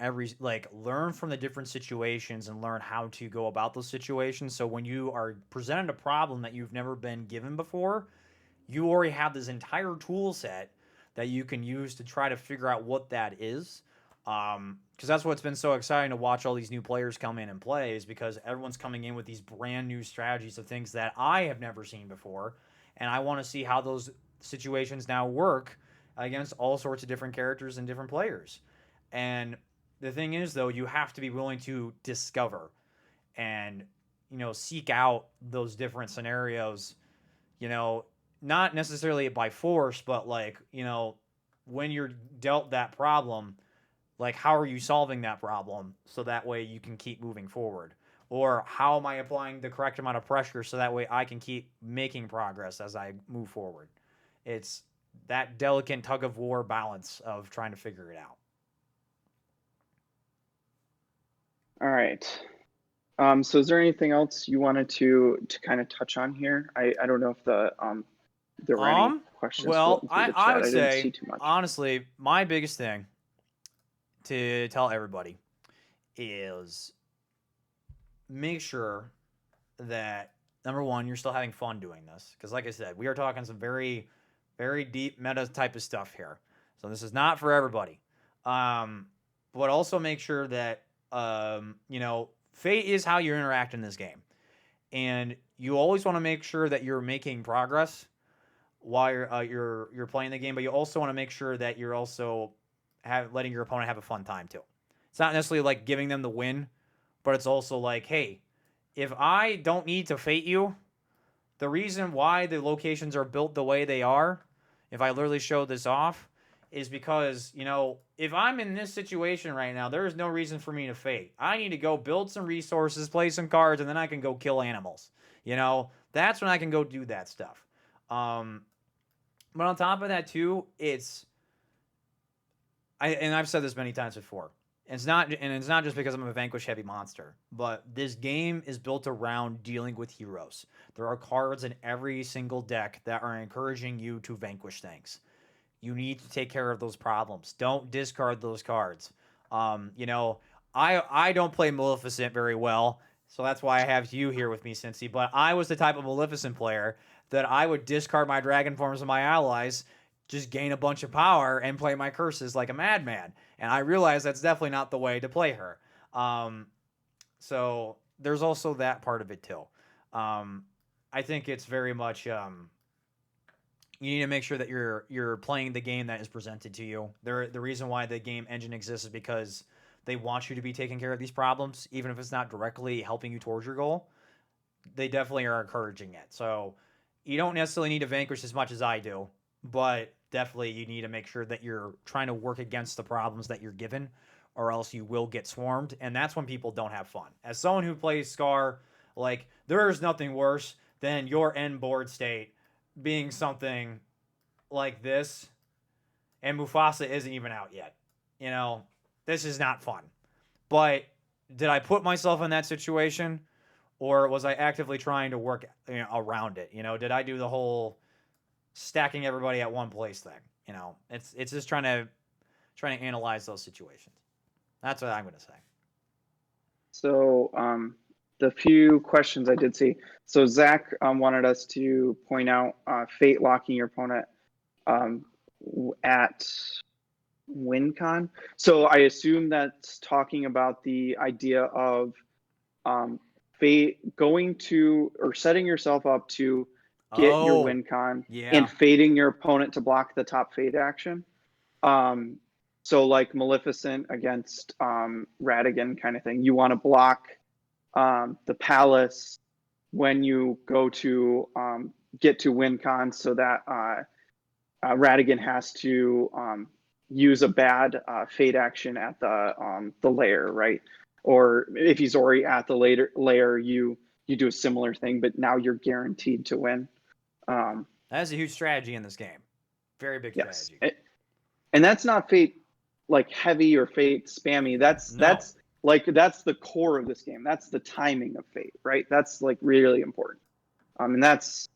learn from the different situations and learn how to go about those situations. So when you are presented a problem that you've never been given before, you already have this entire tool set that you can use to try to figure out what that is. Because that's what's been so exciting to watch all these new players come in and play, is because everyone's coming in with these brand new strategies of things that I have never seen before, and I want to see how those situations now work against all sorts of different characters and different players. And the thing is, though, you have to be willing to discover and seek out those different scenarios. You know, not necessarily by force, but when you're dealt that problem, like how are you solving that problem so that way you can keep moving forward, or how am I applying the correct amount of pressure so that way I can keep making progress as I move forward. It's that delicate tug of war balance of trying to figure it out. all right. So is there anything else you wanted to kind of touch on here? I don't know if there were any questions Well, floating through I, the I chat. would I didn't see say too much. honestly my biggest thing to tell everybody is make sure that number one, you're still having fun doing this. Because, like I said, we are talking some very, very deep meta type of stuff here. So this is not for everybody. Um, but also make sure that fate is how you interact in this game, and you always want to make sure that you're making progress while you're playing the game. But you also want to make sure that you're also letting your opponent have a fun time too. It's not necessarily like giving them the win, but it's also like, hey, if I don't need to fate you, the reason why the locations are built the way they are, if I literally show this off, is because, if I'm in this situation right now, there is no reason for me to fate. I need to go build some resources, play some cards, and then I can go kill animals. That's when I can go do that stuff. But on top of that, too, I've said this many times before. It's not just because I'm a vanquish heavy monster, but this game is built around dealing with heroes. There are cards in every single deck that are encouraging you to vanquish things. You need to take care of those problems. Don't discard those cards. I don't play Maleficent very well, so that's why I have you here with me, Cincy. But I was the type of Maleficent player that I would discard my dragon forms of my allies, just gain a bunch of power, and play my curses like a madman. And I realize that's definitely not the way to play her. So there's also that part of it too. I think it's very much you need to make sure that you're playing the game that is presented to you. The reason why the game engine exists is because they want you to be taking care of these problems, even if it's not directly helping you towards your goal. They definitely are encouraging it. So you don't necessarily need to vanquish as much as I do, but definitely you need to make sure that you're trying to work against the problems that you're given, or else you will get swarmed, and that's when people don't have fun. As someone who plays Scar, like there is nothing worse than your end board state being something like this, and Mufasa isn't even out yet. You know, this is not fun. But did I put myself in that situation, or was I actively trying to work around it? Did I do the whole stacking everybody at one place thing? It's just trying to analyze those situations. That's what I'm going to say. So the few questions I did see. So Zach wanted us to point out fate locking your opponent um, at WinCon. So I assume that's talking about the idea of fate going to or setting yourself up to get your Oh, WinCon and yeah. fading your opponent to block the top fade action. Um, so like Maleficent against Radigan kind of thing. You want to block the palace when you go to get to WinCon, so that Radigan has to use a bad fade action at the lair, right? Or if he's already at the lair, you do a similar thing, but now you're guaranteed to win. Um, That is a huge strategy in this game. Very big yes, strategy. and that's not fate like heavy or fate spammy. That's No. that's the core of this game. That's the timing of fate, right? That's like really important. And that's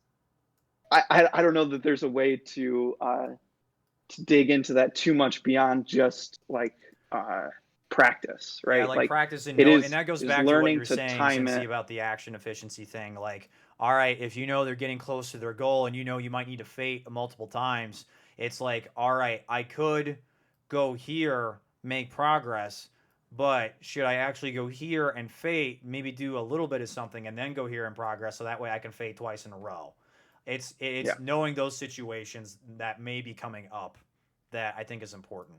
I don't know that there's a way to dig into that too much beyond just like practice, Yeah, right? like Like practice and it know, and that goes is back to what learning you're to saying, time Cincy, it. about the action efficiency thing. Like, all right, if you know they're getting close to their goal and you might need to fate multiple times, it's like, all right, I could go here, make progress, but should I actually go here and fate, maybe do a little bit of something, and then go here and progress, so that way I can fate twice in a row. It's Yeah. knowing those situations that may be coming up that I think is important.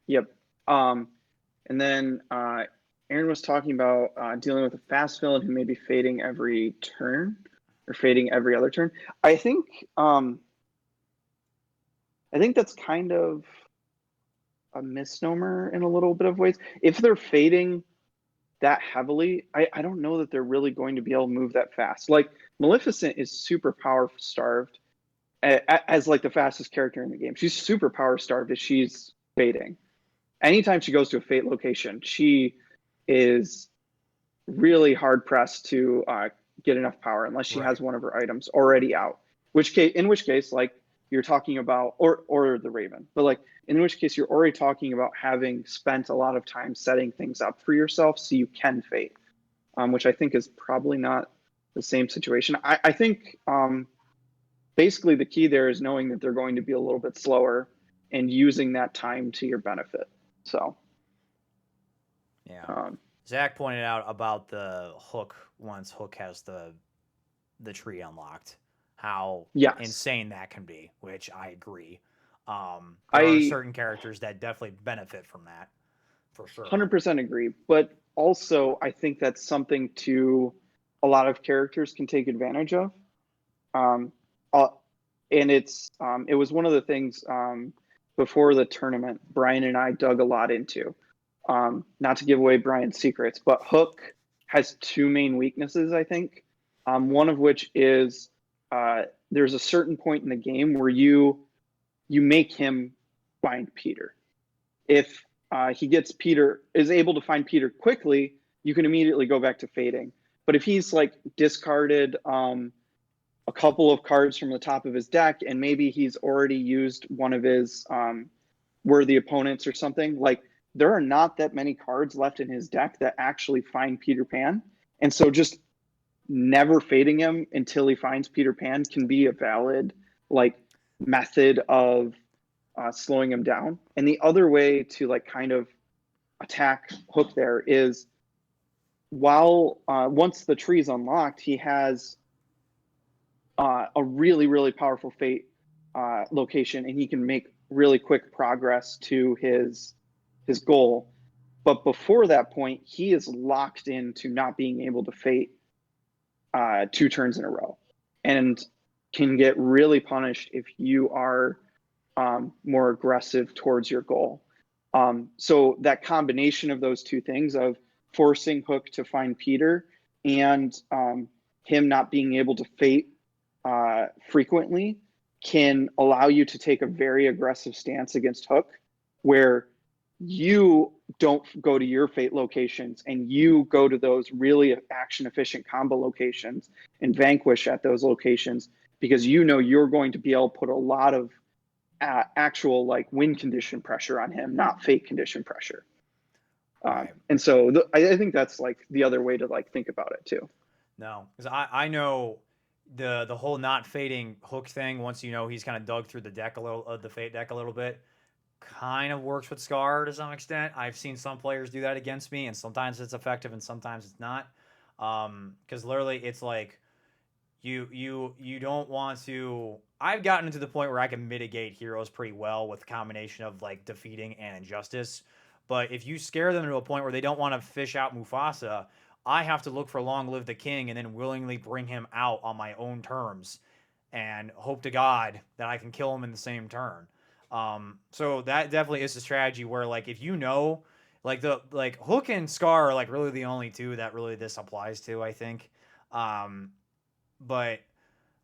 Yep. Um, and then Aaron was talking about dealing with a fast villain who may be fading every turn or fading every other turn. I think um, I think that's kind of a misnomer in a little bit of ways. If they're fading that heavily, I don't know that they're really going to be able to move that fast. Like Maleficent is super power starved as like the fastest character in the game. She's super power starved as she's fading. Anytime she goes to a fate location, she is really hard pressed to get enough power unless she Right. has one of her items already out. In which case, like you're talking about, or the Raven, but like in which case you're already talking about having spent a lot of time setting things up for yourself so you can fate, which I think is probably not the same situation. I think basically the key there is knowing that they're going to be a little bit slower and using that time to your benefit. So, Yeah. um, Zach pointed out about the hook once Hook has the tree unlocked, how yes, insane that can be, which I agree. There are I certain characters that definitely benefit from that, for sure. 100% agree. But also, I think that's something to a lot of characters can take advantage of. Um, uh, and it was one of the things before the tournament Brian and I dug a lot into. Not to give away Brian's secrets, but Hook has two main weaknesses, I think. One of which is there's a certain point in the game where you make him find Peter. If he gets Peter is able to find Peter quickly, you can immediately go back to fading. But if he's like discarded a couple of cards from the top of his deck, and maybe he's already used one of his worthy opponents or something. Like there are not that many cards left in his deck that actually find Peter Pan, and so just never fading him until he finds Peter Pan can be a valid like method of slowing him down. And the other way to like kind of attack Hook there is while once the tree is unlocked, he has a really powerful fate location, and he can make really quick progress to his goal. But before that point, he is locked into not being able to fate two turns in a row, and can get really punished if you are more aggressive towards your goal. So that combination of those two things of forcing Hook to find Peter and him not being able to fate frequently can allow you to take a very aggressive stance against Hook, where you don't go to your fate locations and you go to those really action efficient combo locations and vanquish at those locations, because you know you're going to be able to put a lot of actual like win condition pressure on him, not fate condition pressure. Right. And so I think that's like the other way to like think about it too. No, because I know the whole not fading Hook thing. Once you know he's kind of dug through the deck a little, the fate deck a little bit, kind of works with Scar to some extent. I've seen some players do that against me, and sometimes it's effective and sometimes it's not. Because literally, it's like you don't want to. I've gotten to the point where I can mitigate heroes pretty well with a combination of like defeating and injustice. But if you scare them to a point where they don't want to fish out Mufasa, I have to look for Long Live the King and then willingly bring him out on my own terms and hope to God that I can kill him in the same turn. So that definitely is a strategy where like if you know like the like Hook and Scar are like really the only two that really this applies to, I think. Um, but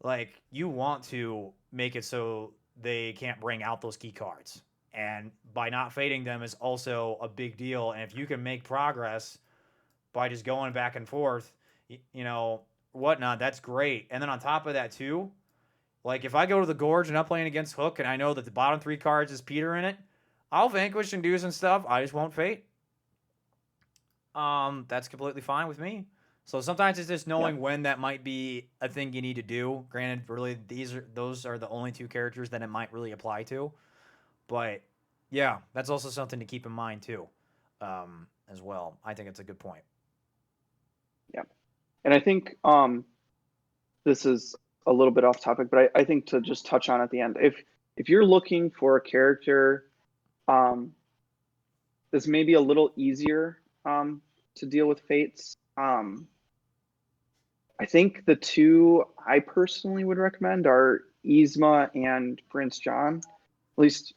like you want to make it so they can't bring out those key cards. And by not fading them is also a big deal. And if you can make progress by just going back and forth, you know, whatnot, that's great. And then on top of that too, like if I go to the Gorge and I'm playing against Hook and I know that the bottom three cards is Peter in it, I'll vanquish and do some stuff. I just won't fate. That's completely fine with me. So sometimes it's just Yeah. knowing when that might be a thing you need to do. Granted, really those are the only two characters that it might really apply to. But yeah, that's also something to keep in mind too, as well. I think it's a good point. Yeah. And I think this is a little bit off topic, but I think to just touch on at the end, if you're looking for a character um, that's maybe a little easier to deal with fates, I think the two I personally would recommend are Yzma and Prince John. At least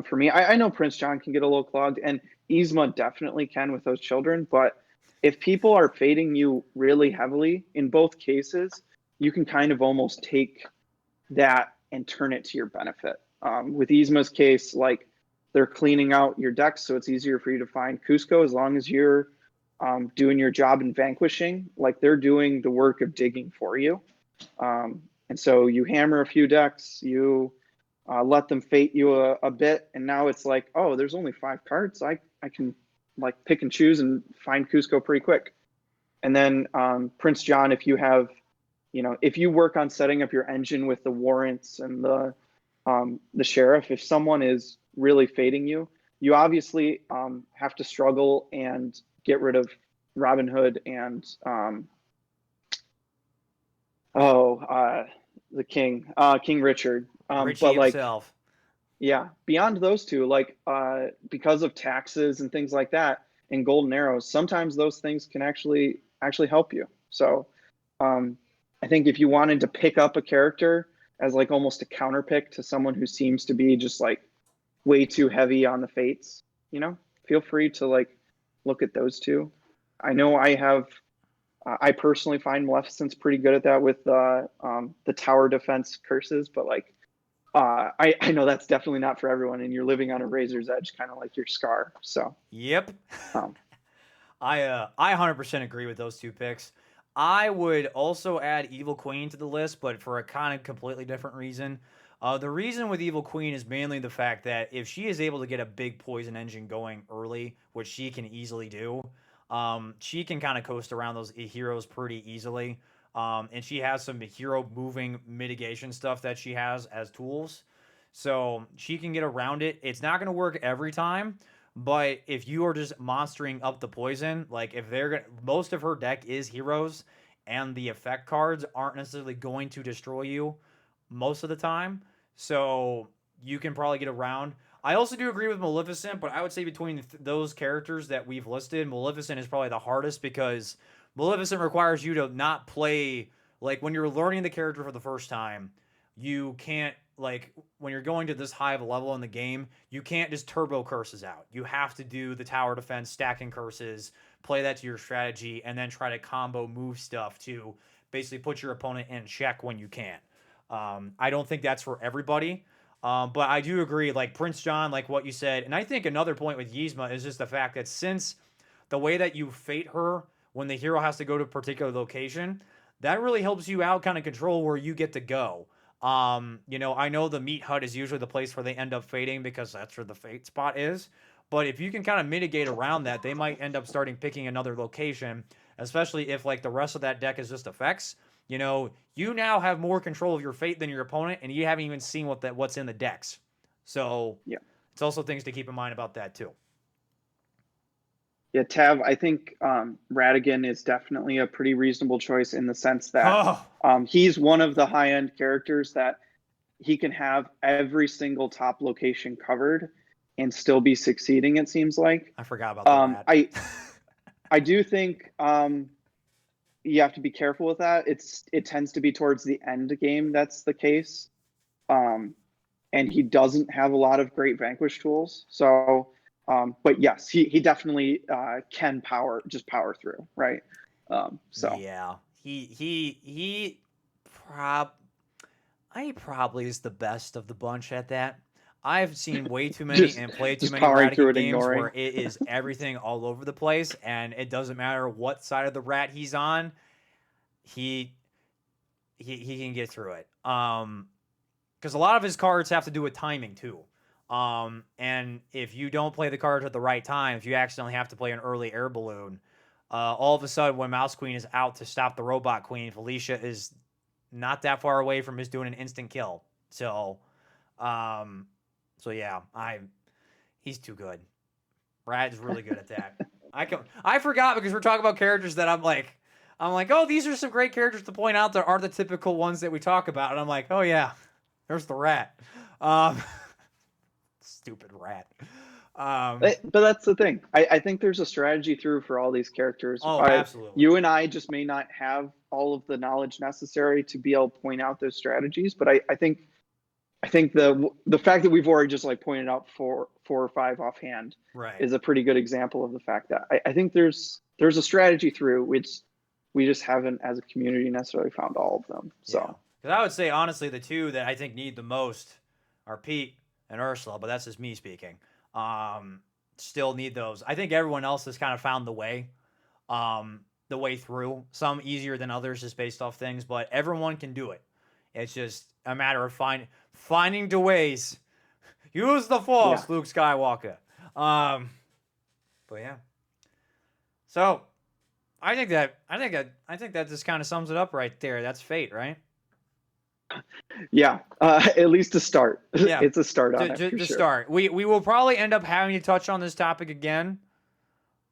for me, I know Prince John can get a little clogged, and Yzma definitely can with those children. But if people are fading you really heavily, in both cases, you can kind of almost take that and turn it to your benefit. With Yzma's case, like they're cleaning out your decks, so it's easier for you to find Cusco as long as you're doing your job in vanquishing. Like they're doing the work of digging for you. And so you hammer a few decks, you let them fate you a bit, and now it's like, oh, there's only 5 cards. I can like pick and choose and find Cusco pretty quick. And then Prince John, if you have, you know, if you work on setting up your engine with the warrants and the sheriff, if someone is really fading you, you obviously have to struggle and get rid of Robin Hood and the king, King Richard. Richie But like, himself. yeah, beyond those two, like because of taxes and things like that, and golden arrows, sometimes those things can actually help you. So um, I think if you wanted to pick up a character as like almost a counter pick to someone who seems to be just like way too heavy on the fates, you know, feel free to like look at those two. I know I have. I personally find Maleficent's pretty good at that with the tower defense curses, but like I know that's definitely not for everyone, and you're living on a razor's edge, kind of like your Scar. So Yep. um, I 100% agree with those two picks. I would also add Evil Queen to the list, but for a kind of completely different reason. The reason with Evil Queen is mainly the fact that if she is able to get a big poison engine going early, which she can easily do, she can kind of coast around those heroes pretty easily. And she has some hero moving mitigation stuff that she has as tools. So she can get around it. It's not going to work every time, but if you are just monstering up the poison, like if they're gonna, most of her deck is heroes, and the effect cards aren't necessarily going to destroy you most of the time. So you can probably get around. I also do agree with Maleficent, but I would say between those characters that we've listed, Maleficent is probably the hardest because Maleficent requires you to not play like when you're learning the character for the first time. You can't like when you're going to this high of a level in the game, you can't just turbo curses out. You have to do the tower defense, stacking curses, play that to your strategy, and then try to combo move stuff to basically put your opponent in check when you can. I don't think that's for everybody. But I do agree, like Prince John, like what you said, and I think another point with Yzma is just the fact that since the way that you fate her when the hero has to go to a particular location, that really helps you out kind of control where you get to go. I know the meat hut is usually the place where they end up fading because that's where the fate spot is. But if you can kind of mitigate around that, they might end up starting picking another location, especially if like the rest of that deck is just effects. You now have more control of your fate than your opponent, and you haven't even seen what's in the decks. So Yeah. it's also things to keep in mind about that too. Yeah, Tav, I think Radigan is definitely a pretty reasonable choice in the sense that Oh, he's one of the high-end characters that he can have every single top location covered and still be succeeding, it seems like. I forgot about the rat. I do think you have to be careful with that. It tends to be towards the end game that's the case. And he doesn't have a lot of great vanquish tools. So but yes, he definitely can power through, right? So Yeah, he prob I probably is the best of the bunch at that. I've seen way too many just and played too just many powering through Radigan and games ignoring. where it is everything all over the place, and it doesn't matter what side of the rat he's on. He he can get through it. Because a lot of his cards have to do with timing too. And if you don't play the cards at the right time, if you accidentally have to play an early air balloon, all of a sudden when Mouse Queen is out to stop the Robot Queen, Felicia is not that far away from just doing an instant kill. Um, so yeah, he's too good. Brad is really good at that. I forgot because we're talking about characters that I'm like, oh, these are some great characters to point out that are the typical ones that we talk about, and I'm like, oh yeah, there's the rat. Um, stupid rat. But that's the thing. I think there's a strategy through for all these characters. Oh, absolutely. You and I just may not have all of the knowledge necessary to be able to point out those strategies, but I think the fact that we've already just like pointed out four or five offhand Right. is a pretty good example of the fact that I think there's a strategy through which we just haven't as a community necessarily found all of them. Yeah. So Because I would say honestly, the two that I think need the most are Pete and Ursula, but that's just me speaking. Um, Still need those. I think everyone else has kind of found the way through. Some easier than others, just based off things, but everyone can do it. It's just a matter of finding the ways. Use the yeah, Force, Luke Skywalker. But yeah. So I think that just kind of sums it up right there. That's fate, right? yeah. At least to start, Yeah. it's a start on it for To sure. start, we will probably end up having to touch on this topic again,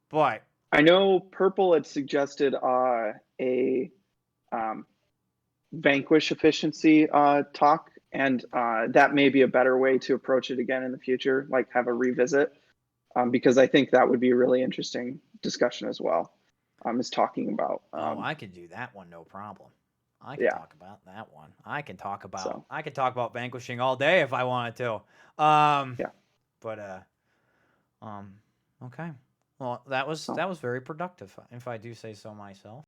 but I know Purple had suggested a um, vanquish efficiency talk, and that may be a better way to approach it again in the future, like have a revisit, because I think that would be a really interesting discussion as well. Is talking about oh, I could do that one, no problem. I can yeah. talk about that one. So I could talk about vanquishing all day if I wanted to. yeah. But um, okay. Well, that was So very productive, if I do say so myself.